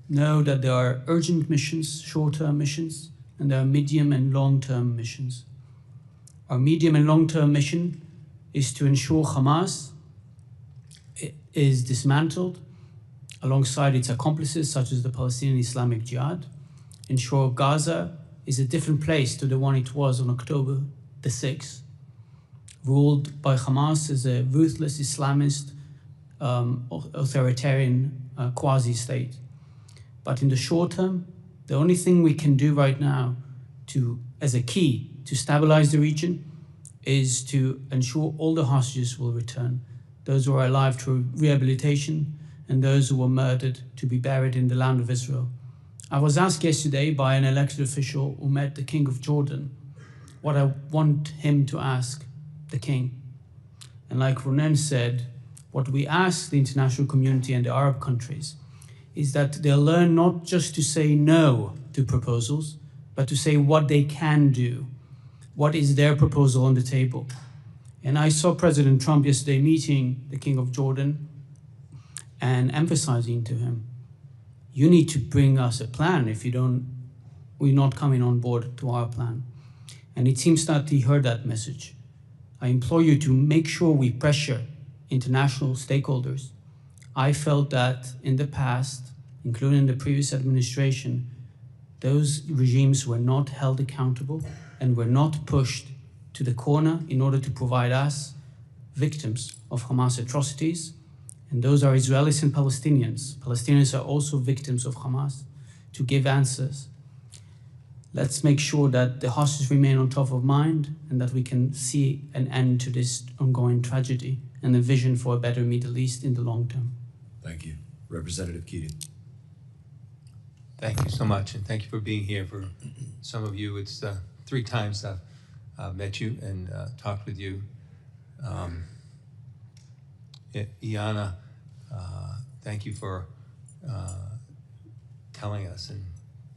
know that there are urgent missions, short-term missions, and there are medium and long-term missions. Our medium and long-term mission is to ensure Hamas is dismantled alongside its accomplices, such as the Palestinian Islamic Jihad, ensure Gaza is a different place to the one it was on October the 6th, ruled by Hamas as a ruthless Islamist authoritarian quasi-state. But in the short term, the only thing we can do right now as a key to stabilize the region is to ensure all the hostages will return, those who are alive through rehabilitation and those who were murdered to be buried in the land of Israel. I was asked yesterday by an elected official who met the King of Jordan what I want him to ask the King. And like Ronen said, what we ask the international community and the Arab countries is that they'll learn not just to say no to proposals, but to say what they can do. What is their proposal on the table? And I saw President Trump yesterday meeting the King of Jordan and emphasizing to him, you need to bring us a plan. If you don't, we're not coming on board to our plan. And it seems that he heard that message. I implore you to make sure we pressure international stakeholders. I felt that in the past, including the previous administration, those regimes were not held accountable and were not pushed to the corner in order to provide us, victims of Hamas atrocities, and those are Israelis and Palestinians. Palestinians are also victims of Hamas, to give answers. Let's make sure that the hostages remain on top of mind and that we can see an end to this ongoing tragedy and a vision for a better Middle East in the long term. Thank you. Representative Keating. Thank you so much, and thank you for being here. For some of you, it's 3 times I've met you and talked with you. Ilana, thank you for telling us and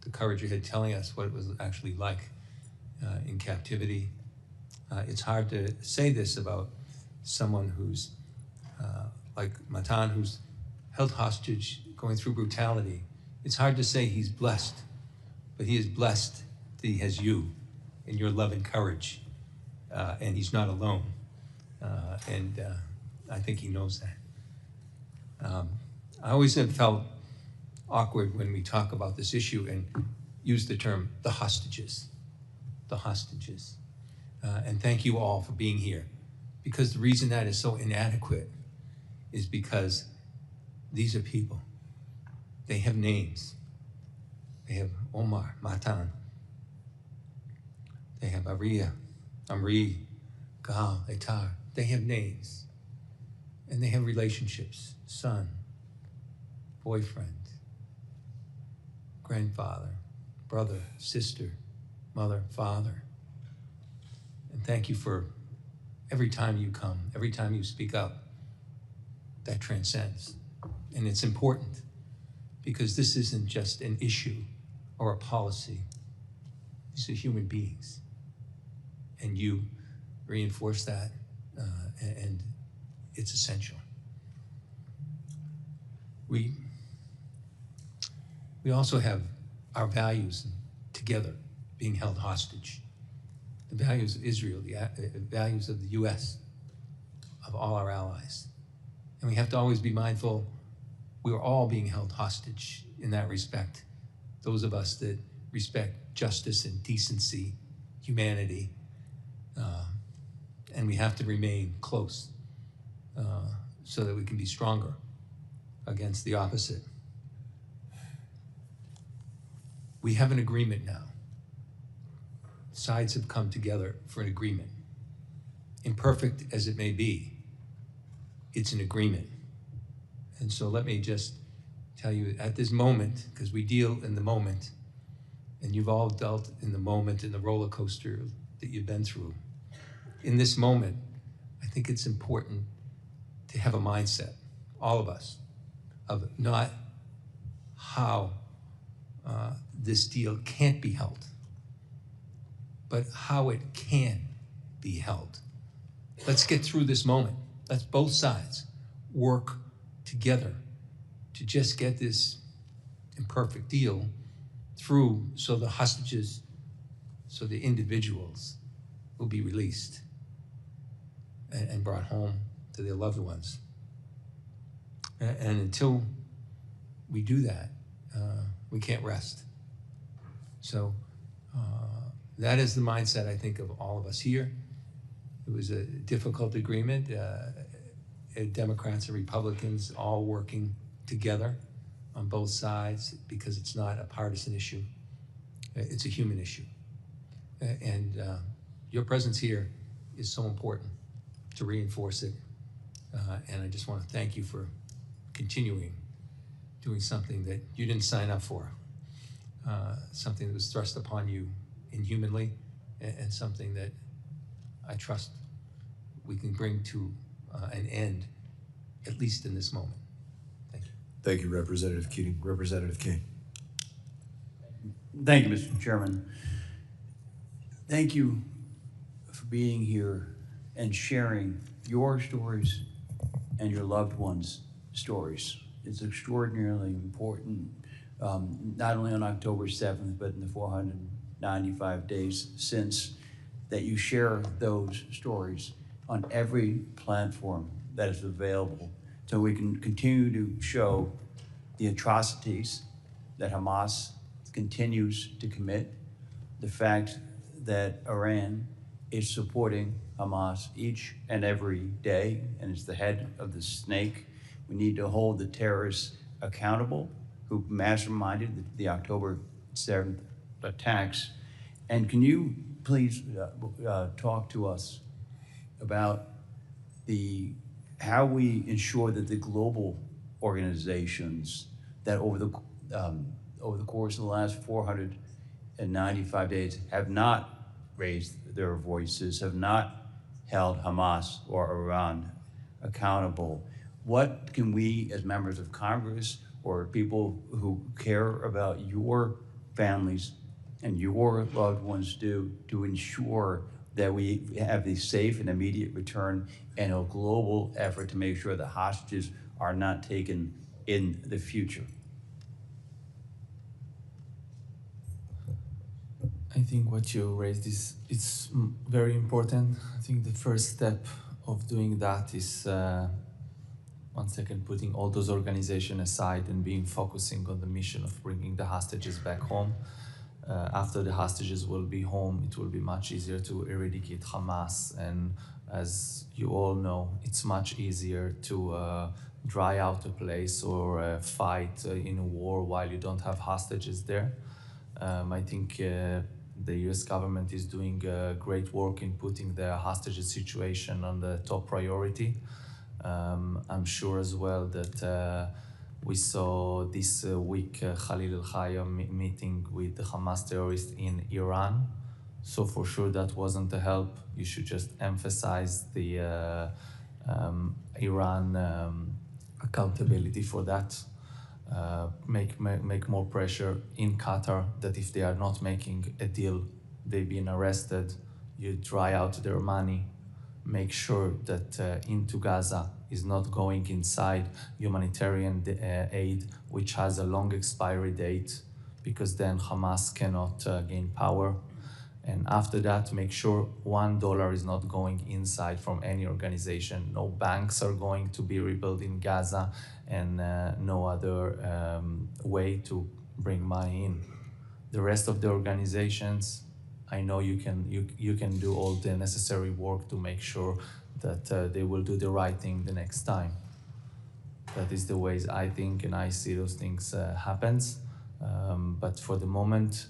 the courage you had telling us what it was actually like in captivity. It's hard to say this about someone who's like Matan, who's held hostage, going through brutality. It's hard to say he's blessed, but he is blessed that he has you and your love and courage, and he's not alone. And I think he knows that. I always have felt awkward when we talk about this issue and use the term the hostages. And thank you all for being here, because the reason that is so inadequate is because these are people. They have names. They have Omar, Matan. They have Ariya, Amri, Gal, Etar. They have names. And they have relationships, son, boyfriend, grandfather, brother, sister, mother, father. And thank you for every time you come, every time you speak up, that transcends. And it's important because this isn't just an issue or a policy. These are human beings. And you reinforce that, and it's essential. We also have our values. together, being held hostage. The values of Israel, the values of the US, of all our allies. And we have to always be mindful we are all being held hostage in that respect. Those of us that respect justice and decency, humanity, and we have to remain close so that we can be stronger against the opposite. We have an agreement now. Sides have come together for an agreement. Imperfect as it may be, it's an agreement. And so let me just tell you at this moment, because we deal in the moment, and you've all dealt in the moment in the roller coaster that you've been through. In this moment, I think it's important to have a mindset, all of us, of not how this deal can't be held, but how it can be held. Let's get through this moment. Let's both sides work together to just get this imperfect deal through so the hostages, so the individuals will be released and brought home to their loved ones. And until we do that, we can't rest. So that is the mindset, I think, of all of us here. It was a difficult agreement. Democrats and Republicans all working together on both sides because it's not a partisan issue. It's a human issue. And your presence here is so important to reinforce it. And I just want to thank you for continuing doing something that you didn't sign up for, something that was thrust upon you inhumanly, and something that I trust we can bring to an end, at least in this moment. Thank you. Thank you, Representative Keating. Representative King. Thank you, Mr. Chairman. Thank you for being here and sharing your stories and your loved ones' stories. It's extraordinarily important, not only on October 7th, but in the 495 days since, that you share those stories on every platform that is available so we can continue to show the atrocities that Hamas continues to commit, the fact that Iran is supporting Hamas each and every day and is the head of the snake. We need to hold the terrorists accountable who masterminded the October 7th attacks. And can you please talk to us about how we ensure that the global organizations that over the course of the last 495 days have not raised their voices, have not held Hamas or Iran accountable. What can we as members of Congress or people who care about your families and your loved ones do to ensure that we have a safe and immediate return and a global effort to make sure the hostages are not taken in the future? I think what you raised it's very important. I think the first step of doing that is, putting all those organizations aside and focusing on the mission of bringing the hostages back home. After the hostages will be home, it will be much easier to eradicate Hamas. And as you all know, it's much easier to dry out a place or fight in a war while you don't have hostages there. I think the US government is doing great work in putting the hostages situation on the top priority. I'm sure as well that we saw this week Khalil al-Hayya meeting with the Hamas terrorists in Iran. So for sure that wasn't a help. You should just emphasize the Iran accountability for that. Make more pressure in Qatar that if they are not making a deal, they've been arrested, you dry out their money. Make sure that into Gaza is not going inside humanitarian aid, which has a long expiry date, because then Hamas cannot gain power. And after that, make sure $1 is not going inside from any organization. No banks are going to be rebuilt in Gaza, and no other way to bring money in. The rest of the organizations, I know you can do all the necessary work to make sure that they will do the right thing the next time. That is the ways I think and I see those things happens. But for the moment,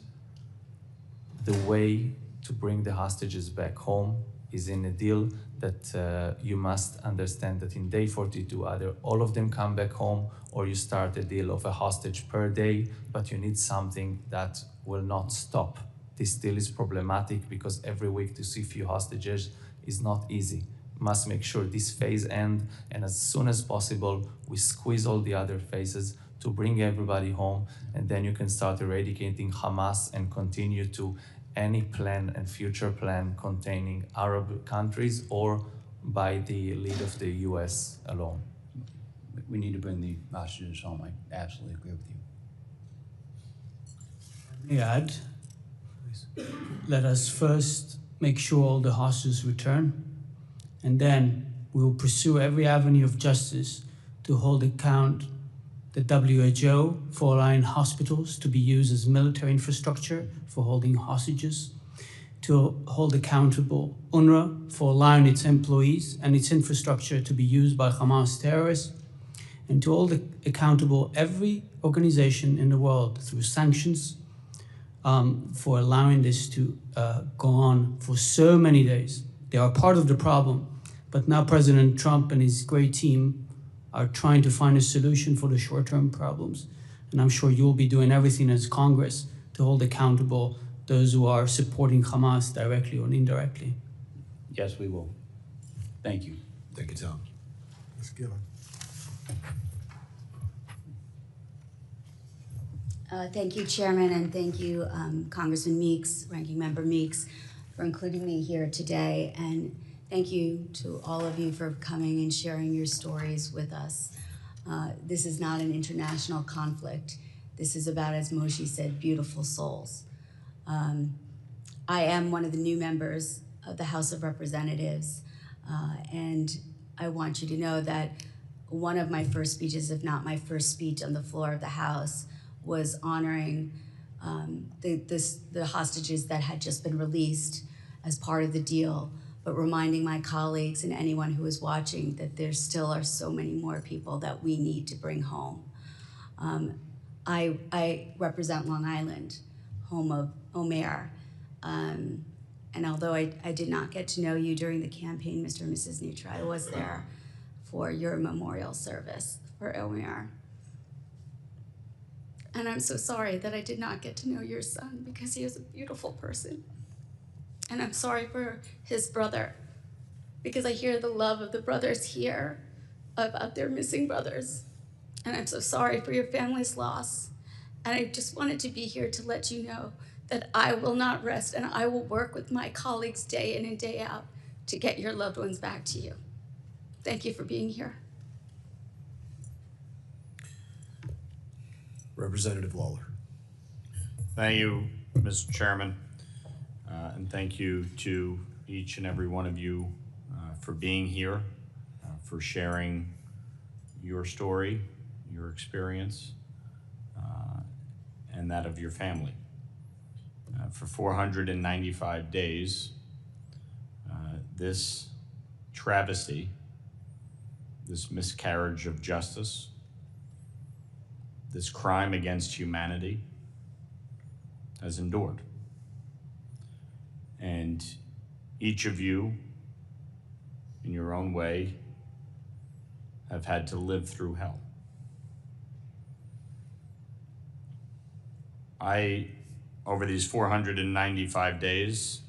the way to bring the hostages back home is in a deal that you must understand that in day 42, either all of them come back home or you start a deal of a hostage per day, but you need something that will not stop. This deal is problematic because every week to see few hostages is not easy. Must make sure this phase ends, and as soon as possible, we squeeze all the other phases to bring everybody home, and then you can start eradicating Hamas and continue to any plan and future plan containing Arab countries or by the lead of the US alone. We need to bring the hostages home. I absolutely agree with you. Add, let us first make sure all the hostages return, and then we will pursue every avenue of justice to hold account the WHO for allowing hospitals to be used as military infrastructure for holding hostages, to hold accountable UNRWA for allowing its employees and its infrastructure to be used by Hamas terrorists, and to hold accountable every organization in the world through sanctions for allowing this to go on for so many days. They are part of the problem, but now President Trump and his great team are trying to find a solution for the short-term problems. And I'm sure you'll be doing everything as Congress to hold accountable those who are supporting Hamas directly or indirectly. Yes, we will. Thank you. Thank you, Tom. Let's give him. Thank you, Chairman, and thank you, Congressman Meeks, Ranking Member Meeks, for including me here today. And thank you to all of you for coming and sharing your stories with us. This is not an international conflict. This is about, as Moshe said, beautiful souls. I am one of the new members of the House of Representatives, and I want you to know that one of my first speeches, if not my first speech on the floor of the House, was honoring the hostages that had just been released as part of the deal, but reminding my colleagues and anyone who is watching that there still are so many more people that we need to bring home. I represent Long Island, home of Omer, and although I did not get to know you during the campaign, Mr. and Mrs. Neutra, I was there for your memorial service for Omer. And I'm so sorry that I did not get to know your son because he is a beautiful person. And I'm sorry for his brother because I hear the love of the brothers here about their missing brothers. And I'm so sorry for your family's loss. And I just wanted to be here to let you know that I will not rest and I will work with my colleagues day in and day out to get your loved ones back to you. Thank you for being here. Representative Lawler. Thank you, Mr. Chairman, and thank you to each and every one of you for being here, for sharing your story, your experience, and that of your family. For 495 days, this travesty, this miscarriage of justice, this crime against humanity has endured. And each of you, in your own way, have had to live through hell. I, over these 495 days,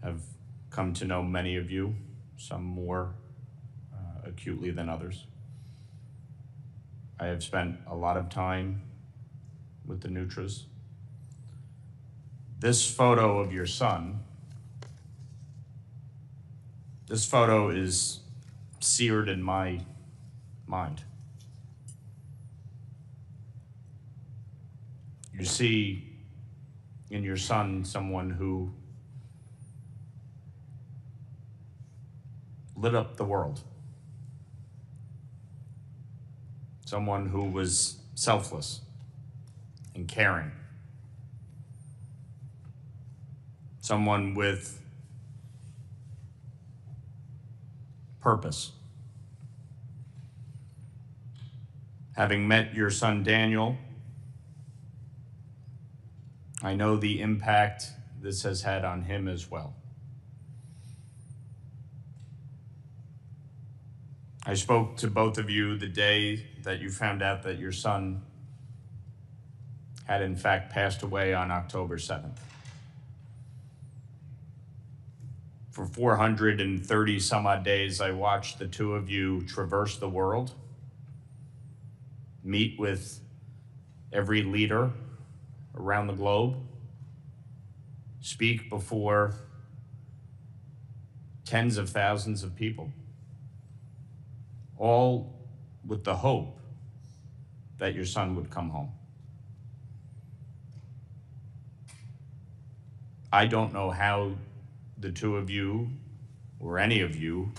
have come to know many of you, some more acutely than others. I have spent a lot of time with the Neutras. This photo of your son, this photo is seared in my mind. You see in your son someone who lit up the world. Someone who was selfless and caring. Someone with purpose. Having met your son Daniel, I know the impact this has had on him as well. I spoke to both of you the day that you found out that your son had in fact passed away on October 7th. For 430 some odd days, I watched the two of you traverse the world, meet with every leader around the globe, speak before tens of thousands of people, all with the hope that your son would come home. I don't know how the two of you, or any of you,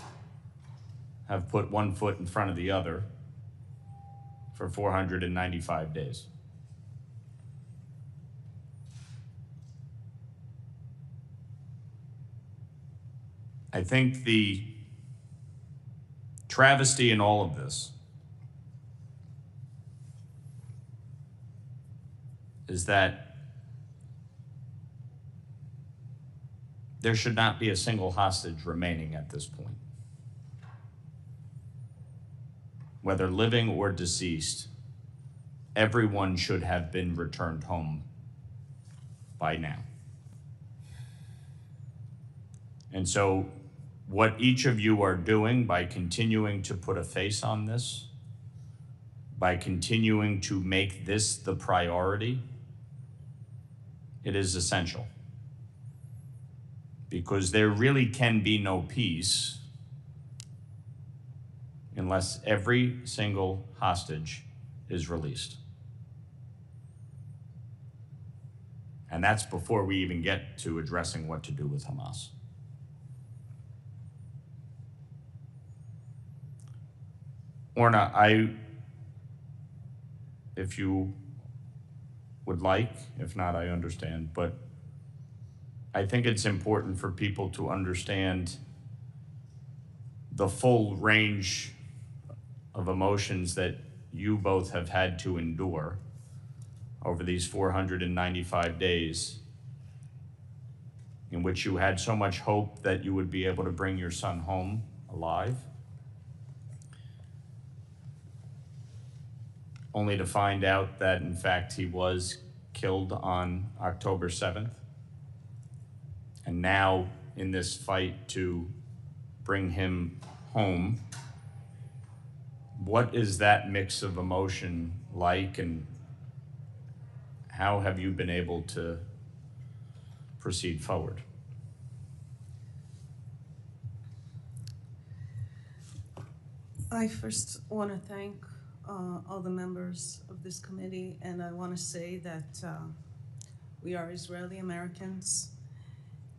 have put one foot in front of the other for 495 days. I think the travesty in all of this is that there should not be a single hostage remaining at this point. Whether living or deceased, everyone should have been returned home by now. And so what each of you are doing by continuing to put a face on this, by continuing to make this the priority, it is essential. Because there really can be no peace unless every single hostage is released. And that's before we even get to addressing what to do with Hamas. Orna, if you would like, if not, I understand, but I think it's important for people to understand the full range of emotions that you both have had to endure over these 495 days in which you had so much hope that you would be able to bring your son home alive, only to find out that, in fact, he was killed on October 7th. And now, in this fight to bring him home, what is that mix of emotion like, and how have you been able to proceed forward? I first want to thank all the members of this committee, and I want to say that we are Israeli Americans,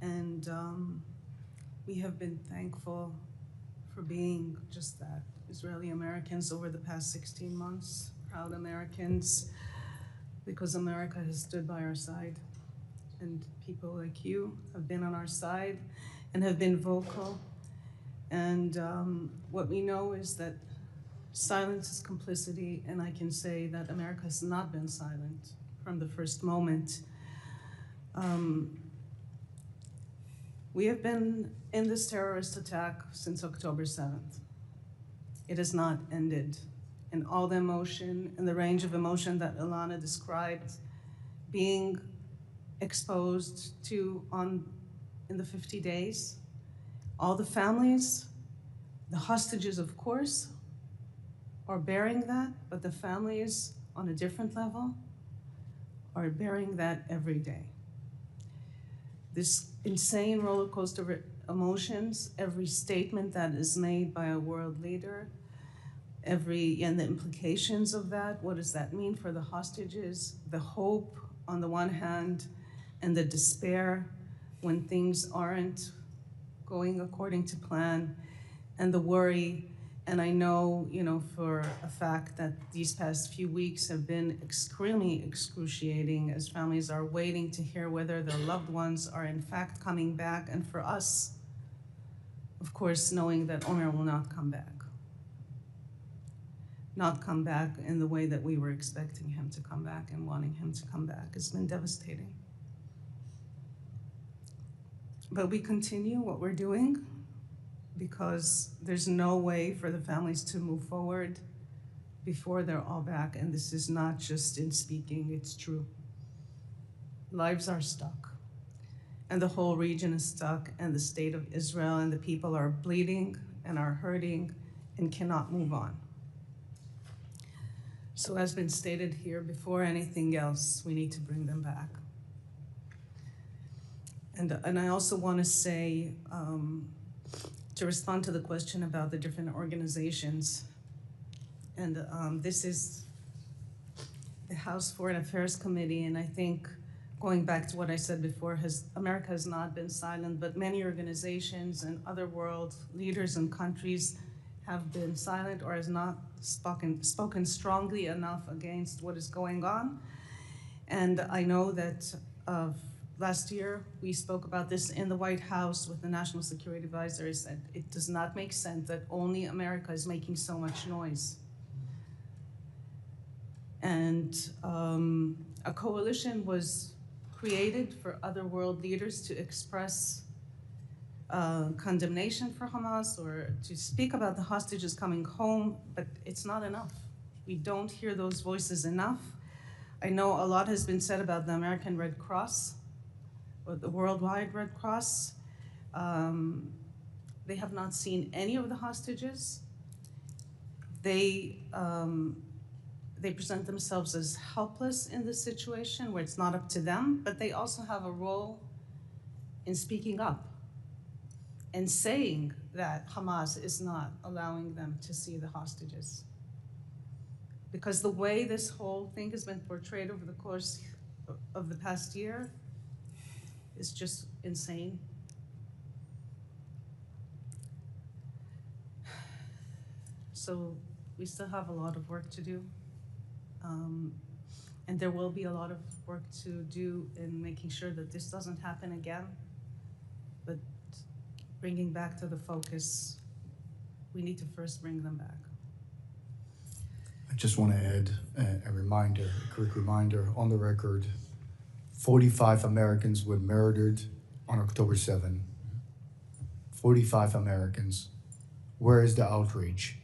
and we have been thankful for being just that, Israeli Americans, over the past 16 months, proud Americans, because America has stood by our side, and people like you have been on our side and have been vocal. And what we know is that silence is complicity, and I can say that America has not been silent from the first moment. We have been in this terrorist attack since October 7th. It has not ended. And all the emotion and the range of emotion that Ilana described being exposed to in the 50 days, all the families, the hostages, of course, are bearing that, but the families on a different level are bearing that every day. This insane roller coaster of emotions, every statement that is made by a world leader, and the implications of that, what does that mean for the hostages, the hope on the one hand, and the despair when things aren't going according to plan, and the worry. And I know, for a fact that these past few weeks have been extremely excruciating as families are waiting to hear whether their loved ones are in fact coming back. And for us, of course, knowing that Omer will not come back. Not come back in the way that we were expecting him to come back and wanting him to come back. It's been devastating. But we continue what we're doing because there's no way for the families to move forward before they're all back. And this is not just in speaking, it's true. Lives are stuck. And the whole region is stuck, and the state of Israel and the people are bleeding and are hurting and cannot move on. So as been stated here, before anything else, we need to bring them back. And I also want to say, to respond to the question about the different organizations, and this is the House Foreign Affairs Committee, and I think going back to what I said before, America has not been silent, but many organizations and other world leaders and countries have been silent or has not spoken strongly enough against what is going on. And I know that last year we spoke about this in the White House with the National Security Advisor. He said it does not make sense that only America is making so much noise. And a coalition was created for other world leaders to express condemnation for Hamas or to speak about the hostages coming home, but it's not enough. We don't hear those voices enough. I know a lot has been said about the American Red Cross or the Worldwide Red Cross. They have not seen any of the hostages. They present themselves as helpless in this situation where it's not up to them, but they also have a role in speaking up and saying that Hamas is not allowing them to see the hostages. Because the way this whole thing has been portrayed over the course of the past year is just insane. So we still have a lot of work to do. And there will be a lot of work to do in making sure that this doesn't happen again. But bringing back to the focus, we need to first bring them back. I just want to add a reminder, a quick reminder on the record. 45 Americans were murdered on October 7. 45 Americans. Where is the outrage?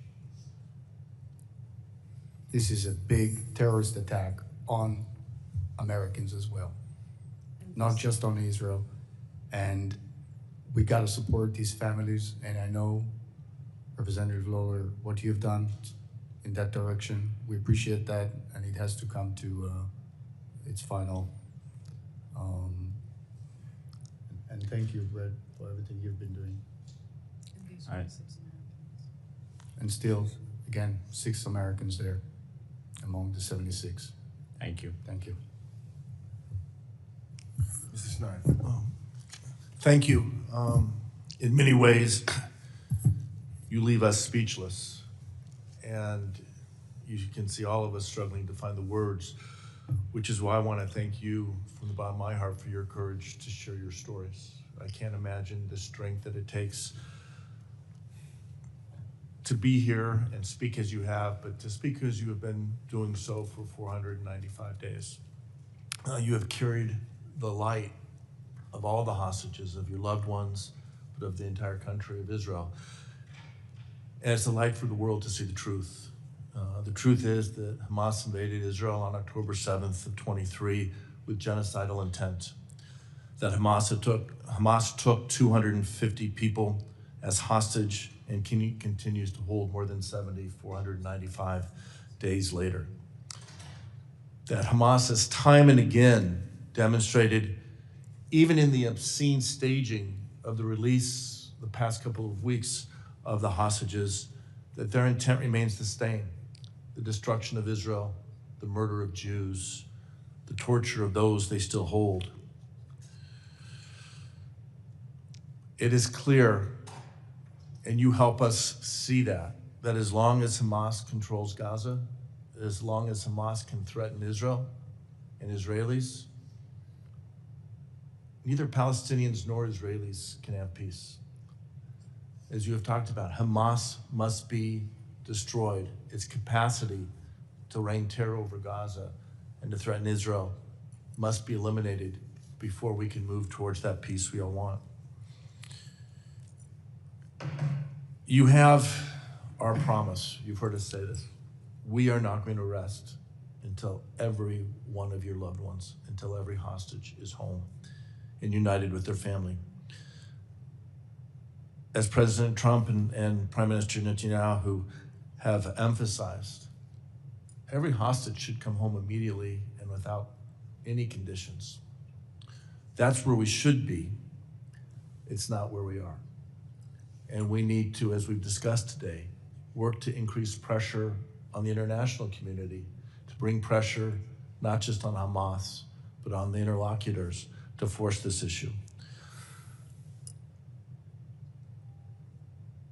This is a big terrorist attack on Americans as well, not just on Israel. And we got to support these families. And I know, Representative Lawler, what you've done in that direction. We appreciate that, and it has to come to its final. And thank you, Brett, for everything you've been doing. All right. And still, again, 6 Americans there among the 76. Thank you. Thank you. Mr. Snyder. Thank you. In many ways, you leave us speechless. And you can see all of us struggling to find the words, which is why I want to thank you from the bottom of my heart for your courage to share your stories. I can't imagine the strength that it takes to be here and speak as you have, but to speak as you have been doing so for 495 days. You have carried the light of all the hostages, of your loved ones, but of the entire country of Israel. And it's a light for the world to see the truth. The truth is that Hamas invaded Israel on October 7th of 23 with genocidal intent. That Hamas took 250 people as hostage and continues to hold more than 70, 495 days later. That Hamas has time and again demonstrated, even in the obscene staging of the release the past couple of weeks of the hostages, that their intent remains the same: the destruction of Israel, the murder of Jews, the torture of those they still hold. It is clear, and you help us see that as long as Hamas controls Gaza, as long as Hamas can threaten Israel and Israelis, neither Palestinians nor Israelis can have peace. As you have talked about, Hamas must be destroyed. Its capacity to rain terror over Gaza and to threaten Israel must be eliminated before we can move towards that peace we all want. You have our promise. You've heard us say this. We are not going to rest until every one of your loved ones, until every hostage is home and united with their family. As President Trump and Prime Minister Netanyahu have emphasized, every hostage should come home immediately and without any conditions. That's where we should be. It's not where we are. And we need to, as we've discussed today, work to increase pressure on the international community, to bring pressure not just on Hamas, but on the interlocutors to force this issue.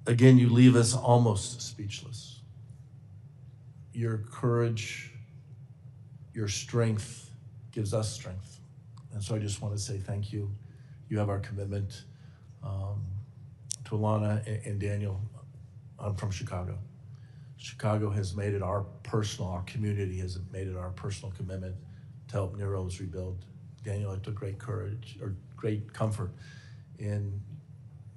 Again, you leave us almost speechless. Your courage, your strength gives us strength. And so I just want to say thank you. You have our commitment. To Ilana and Daniel, I'm from Chicago. Chicago has made it our community has made it our personal commitment to help Nero's rebuild. Daniel, I took great comfort in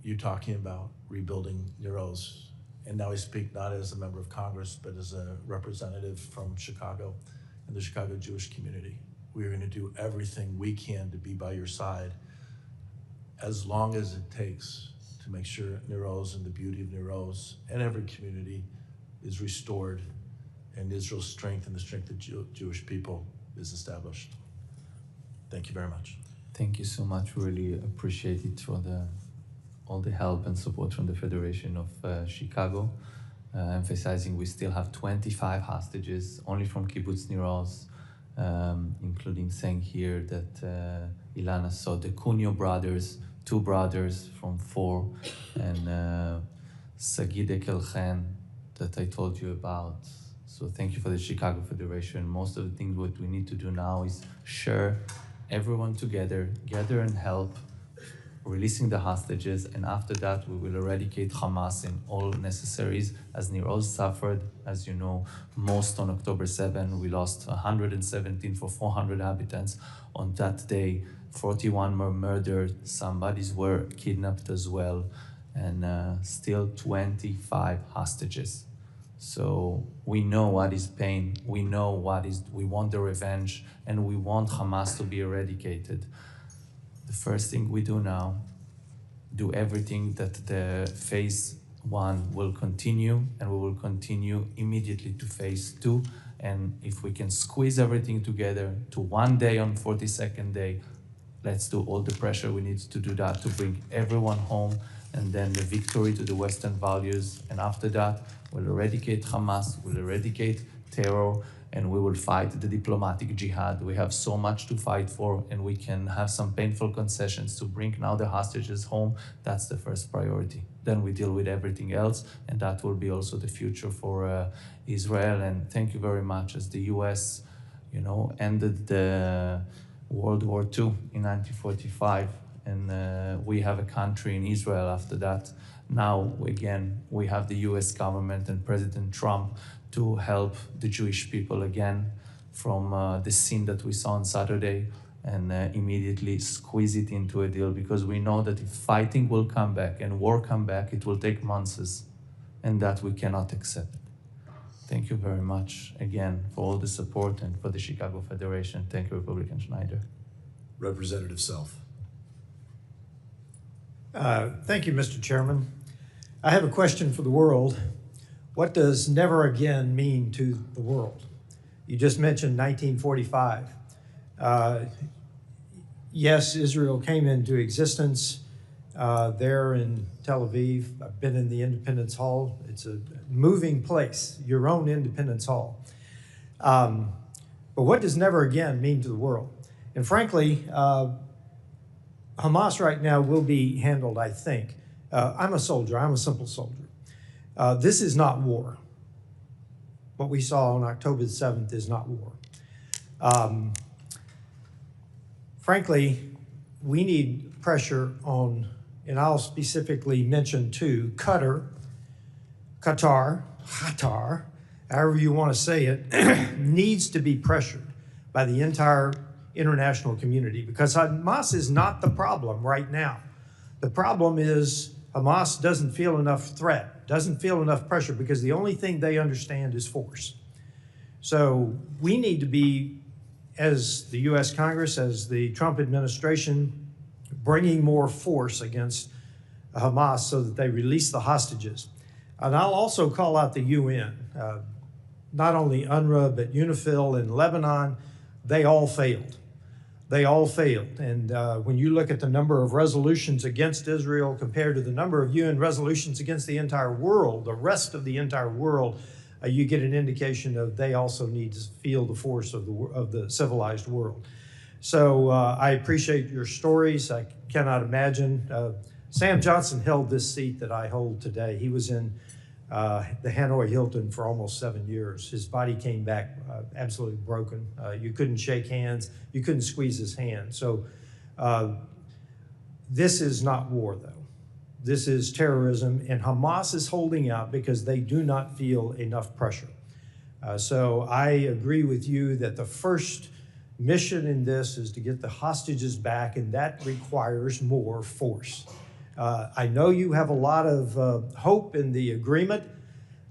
you talking about rebuilding Nero's. And now I speak not as a member of Congress, but as a representative from Chicago and the Chicago Jewish community. We are going to do everything we can to be by your side as long as it takes to make sure Nero's and the beauty of Nero's and every community is restored and Israel's strength and the strength of Jewish people is established. Thank you very much. Thank you so much. We really appreciate it for all the help and support from the Federation of Chicago, emphasizing we still have 25 hostages only from Kibbutz Nir Oz, including saying here that Ilana saw the Cunio brothers, 2 brothers from 4, and Sagid Ekelchen that I told you about. So thank you for the Chicago Federation. Most of the things what we need to do now is share everyone together, gather and help, releasing the hostages, and after that we will eradicate Hamas in all necessaries, as Nir Oz suffered. As you know, most on October 7, we lost 117 for 400 inhabitants. On that day, 41 were murdered, some bodies were kidnapped as well, and still 25 hostages. So we know what is pain, we know we want the revenge, and we want Hamas to be eradicated. The first thing we do now, do everything that the phase 1 will continue, and we will continue immediately to phase 2. And if we can squeeze everything together to 1 day on 42nd day, let's do all the pressure we need to do that to bring everyone home, and then the victory to the Western values. And after that, we'll eradicate Hamas, we'll eradicate terror, and we will fight the diplomatic jihad. We have so much to fight for, and we can have some painful concessions to bring now the hostages home. That's the first priority. Then we deal with everything else, and that will be also the future for Israel. And thank you very much. As the US, ended the World War II in 1945, and we have a country in Israel after that. Now, again, we have the US government and President Trump to help the Jewish people again from the scene that we saw on Saturday, and immediately squeeze it into a deal, because we know that if fighting will come back and war come back, it will take months, and that we cannot accept. Thank you very much again for all the support and for the Chicago Federation. Thank you, Republican Schneider. Representative Self. Thank you, Mr. Chairman. I have a question for the world. What does never again mean to the world? You just mentioned 1945. Yes, Israel came into existence there in Tel Aviv. I've been in the Independence Hall. It's a moving place, your own Independence Hall. But what does never again mean to the world? And frankly, Hamas right now will be handled, I think. I'm a soldier. I'm a simple soldier. This is not war. What we saw on October the 7th is not war. Frankly, we need pressure on, and I'll specifically mention two, Qatar, however you want to say it, needs to be pressured by the entire international community, because Hamas is not the problem right now. The problem is Hamas doesn't feel enough threat, doesn't feel enough pressure, because the only thing they understand is force. So we need to be, as the US Congress, as the Trump administration, bringing more force against Hamas so that they release the hostages. And I'll also call out the UN, not only UNRWA, but UNIFIL in Lebanon. They all failed. They all failed. And when you look at the number of resolutions against Israel compared to the number of UN resolutions against the entire world, the rest of the entire world, you get an indication of they also need to feel the force of the civilized world. So I appreciate your stories. I cannot imagine. Sam Johnson held this seat that I hold today. He was in the Hanoi Hilton for almost 7 years. His body came back absolutely broken. You couldn't shake hands. You couldn't squeeze his hand. So this is not war, though. This is terrorism, and Hamas is holding out because they do not feel enough pressure. So I agree with you that the first mission in this is to get the hostages back, and that requires more force. I know you have a lot of hope in the agreement.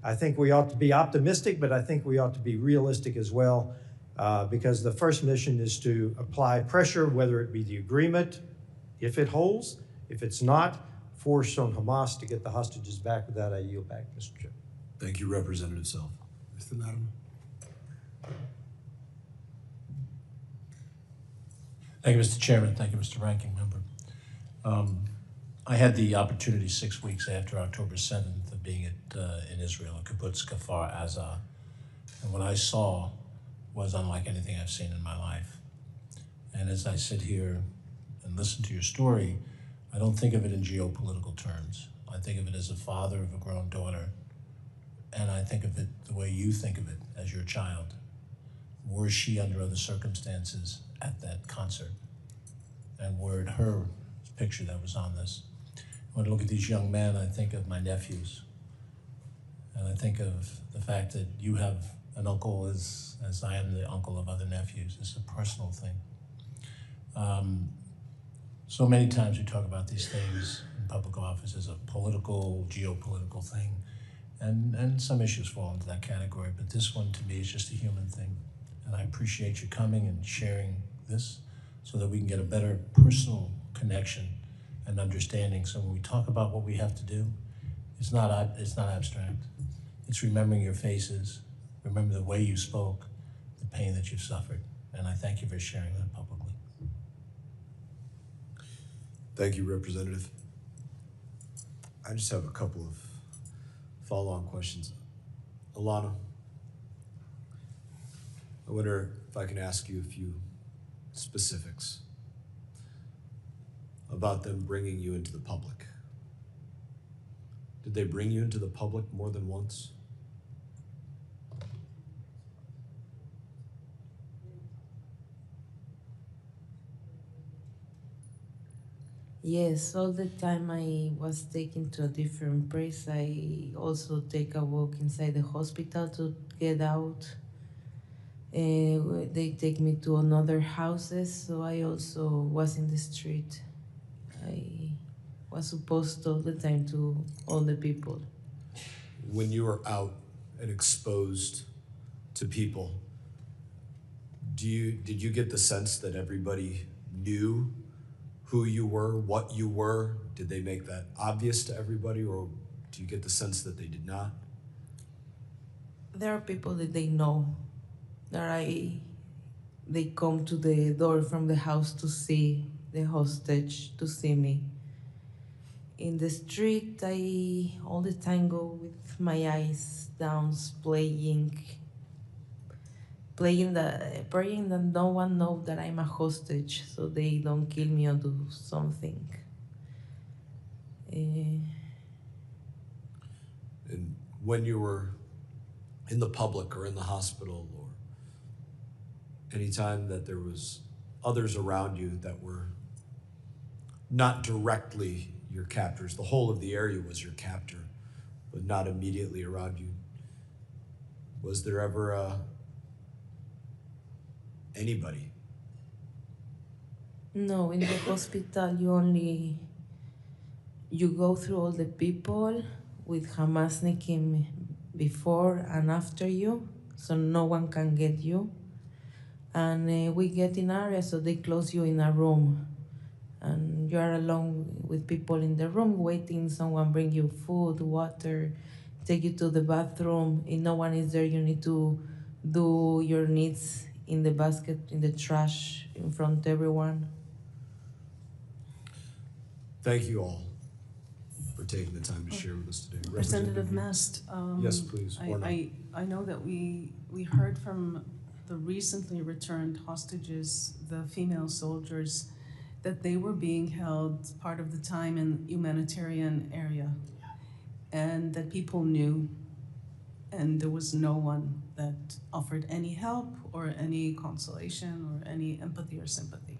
I think we ought to be optimistic, but I think we ought to be realistic as well, because the first mission is to apply pressure, whether it be the agreement, if it holds. If it's not, force on Hamas to get the hostages back. With that, I yield back, Mr. Chair. Thank you, Representative Self. Mr. Latimer. Thank you, Mr. Chairman. Thank you, Mr. Ranking Member. I had the opportunity 6 weeks after October 7th of being in Israel, at Kibbutz Kfar Aza, and what I saw was unlike anything I've seen in my life. And as I sit here and listen to your story, I don't think of it in geopolitical terms. I think of it as a father of a grown daughter, and I think of it the way you think of it as your child. Were she under other circumstances at that concert? And were it her picture that was on this? When I look at these young men, I think of my nephews. And I think of the fact that you have an uncle as I am the uncle of other nephews. It's a personal thing. So many times we talk about these things in public office as a political, geopolitical thing. And some issues fall into that category, but this one to me is just a human thing. And I appreciate you coming and sharing this so that we can get a better personal connection and understanding. So when we talk about what we have to do, it's not abstract. It's remembering your faces, remember the way you spoke, the pain that you've suffered. And I thank you for sharing that publicly. Thank you, Representative. I just have a couple of follow-on questions. Ilana, I wonder if I can ask you a few specifics about them bringing you into the public. Did they bring you into the public more than once? Yes, all the time I was taken to a different place. I also take a walk inside the hospital to get out. They take me to another houses, so I also was in the street. I was supposed all the time to all the people. When you were out and exposed to people, did you get the sense that everybody knew who you were, what you were? Did they make that obvious to everybody, or do you get the sense that they did not? There are people that they know, that they come to the door from the house to see the hostage, to see me. In the street, I all the time go with my eyes down, playing. praying that no one know that I'm a hostage, so they don't kill me or do something. And when you were in the public or in the hospital, or anytime that there was others around you that were not directly your captors, the whole of the area was your captor, but not immediately around you, was there ever anybody? No, in the hospital you go through all the people with Hamasnikim before and after you, so no one can get you. And we get in area, so they close you in a room. And you are alone with people in the room waiting, someone bring you food, water, take you to the bathroom. If no one is there, you need to do your needs in the basket, in the trash, in front of everyone. Thank you all for taking the time to share with us today. Representative Mast. Yes, please. I know that we heard from the recently returned hostages, the female soldiers, that they were being held part of the time in humanitarian area, and that people knew, and there was no one that offered any help or any consolation or any empathy or sympathy.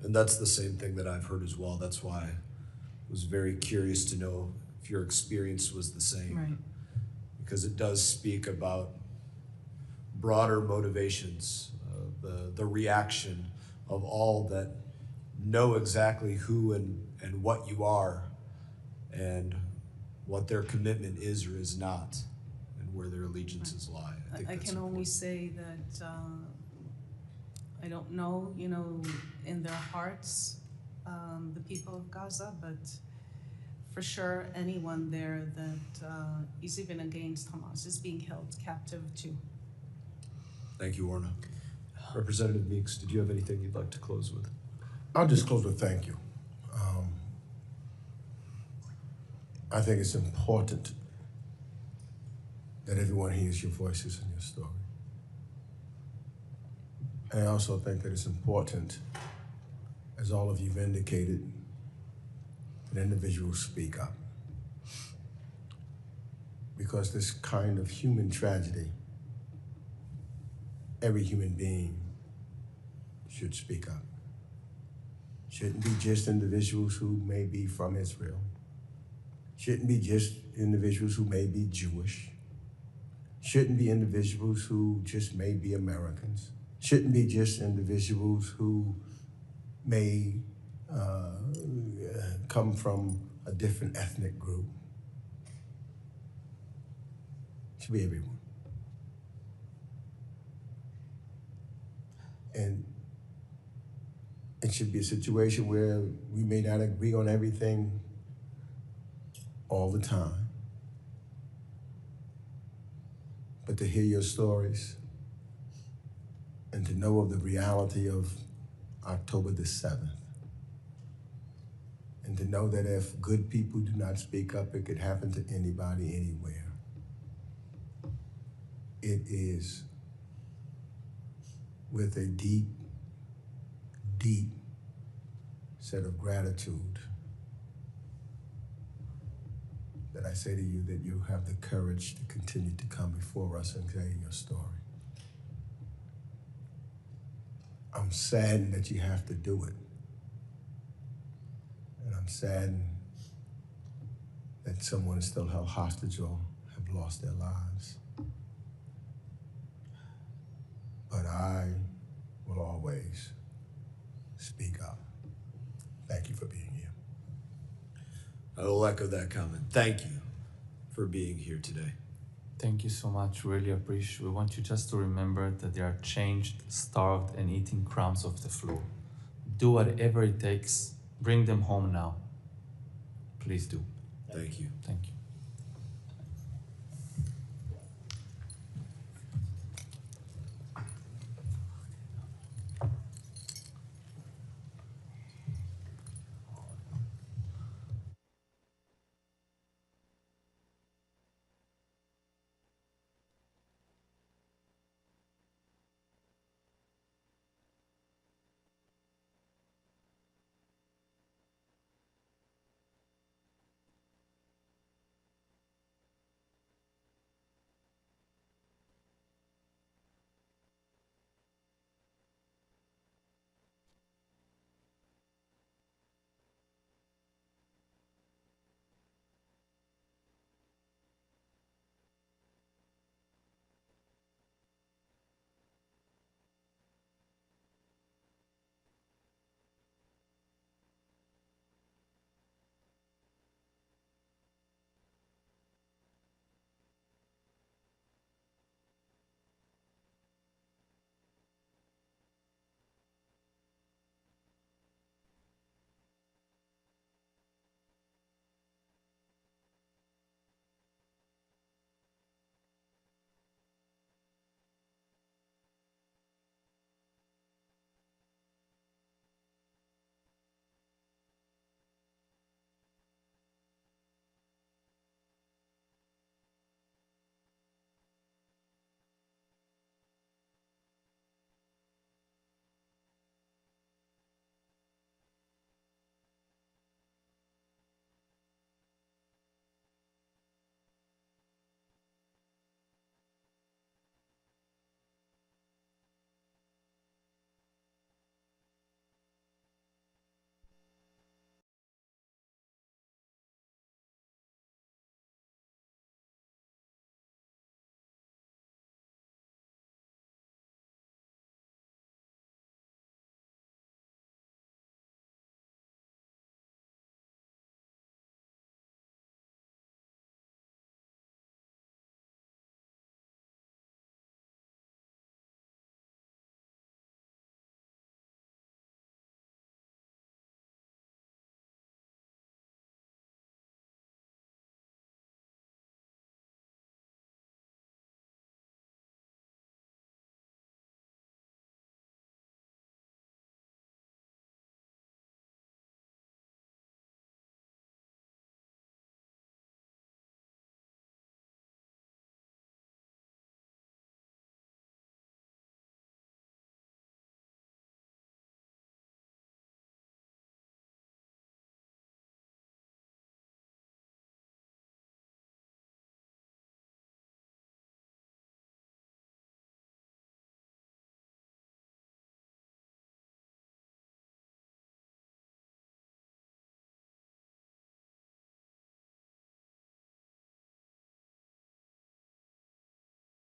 And that's the same thing that I've heard as well. That's why I was very curious to know if your experience was the same. Right. Because it does speak about broader motivations, the reaction of all that know exactly who and what you are, and what their commitment is or is not, and where their allegiances lie. I think I that's can only important. say that I don't know, in their hearts, the people of Gaza, but for sure anyone there that is even against Hamas is being held captive too. Thank you, Orna. Representative Meeks, did you have anything you'd like to close with? I'll just close with thank you. I think it's important that everyone hears your voices and your story. And I also think that it's important, as all of you've indicated, that individuals speak up. Because this kind of human tragedy, every human being should speak up. Shouldn't be just individuals who may be from Israel. Shouldn't be just individuals who may be Jewish. Shouldn't be individuals who just may be Americans. Shouldn't be just individuals who may come from a different ethnic group. Should be everyone. And it should be a situation where we may not agree on everything all the time, but to hear your stories and to know of the reality of October the 7th, and to know that if good people do not speak up, it could happen to anybody, anywhere. It is with a deep, deep set of gratitude that I say to you that you have the courage to continue to come before us and tell your story. I'm saddened that you have to do it. And I'm saddened that someone is still held hostage or have lost their lives. But I will always speak up. Thank you for being here. I will echo that comment. Thank you for being here today. Thank you so much. Really appreciate. We want you just to remember that they are changed, starved, and eating crumbs off the floor. Do whatever it takes. Bring them home now. Please do. Thank you. Thank you.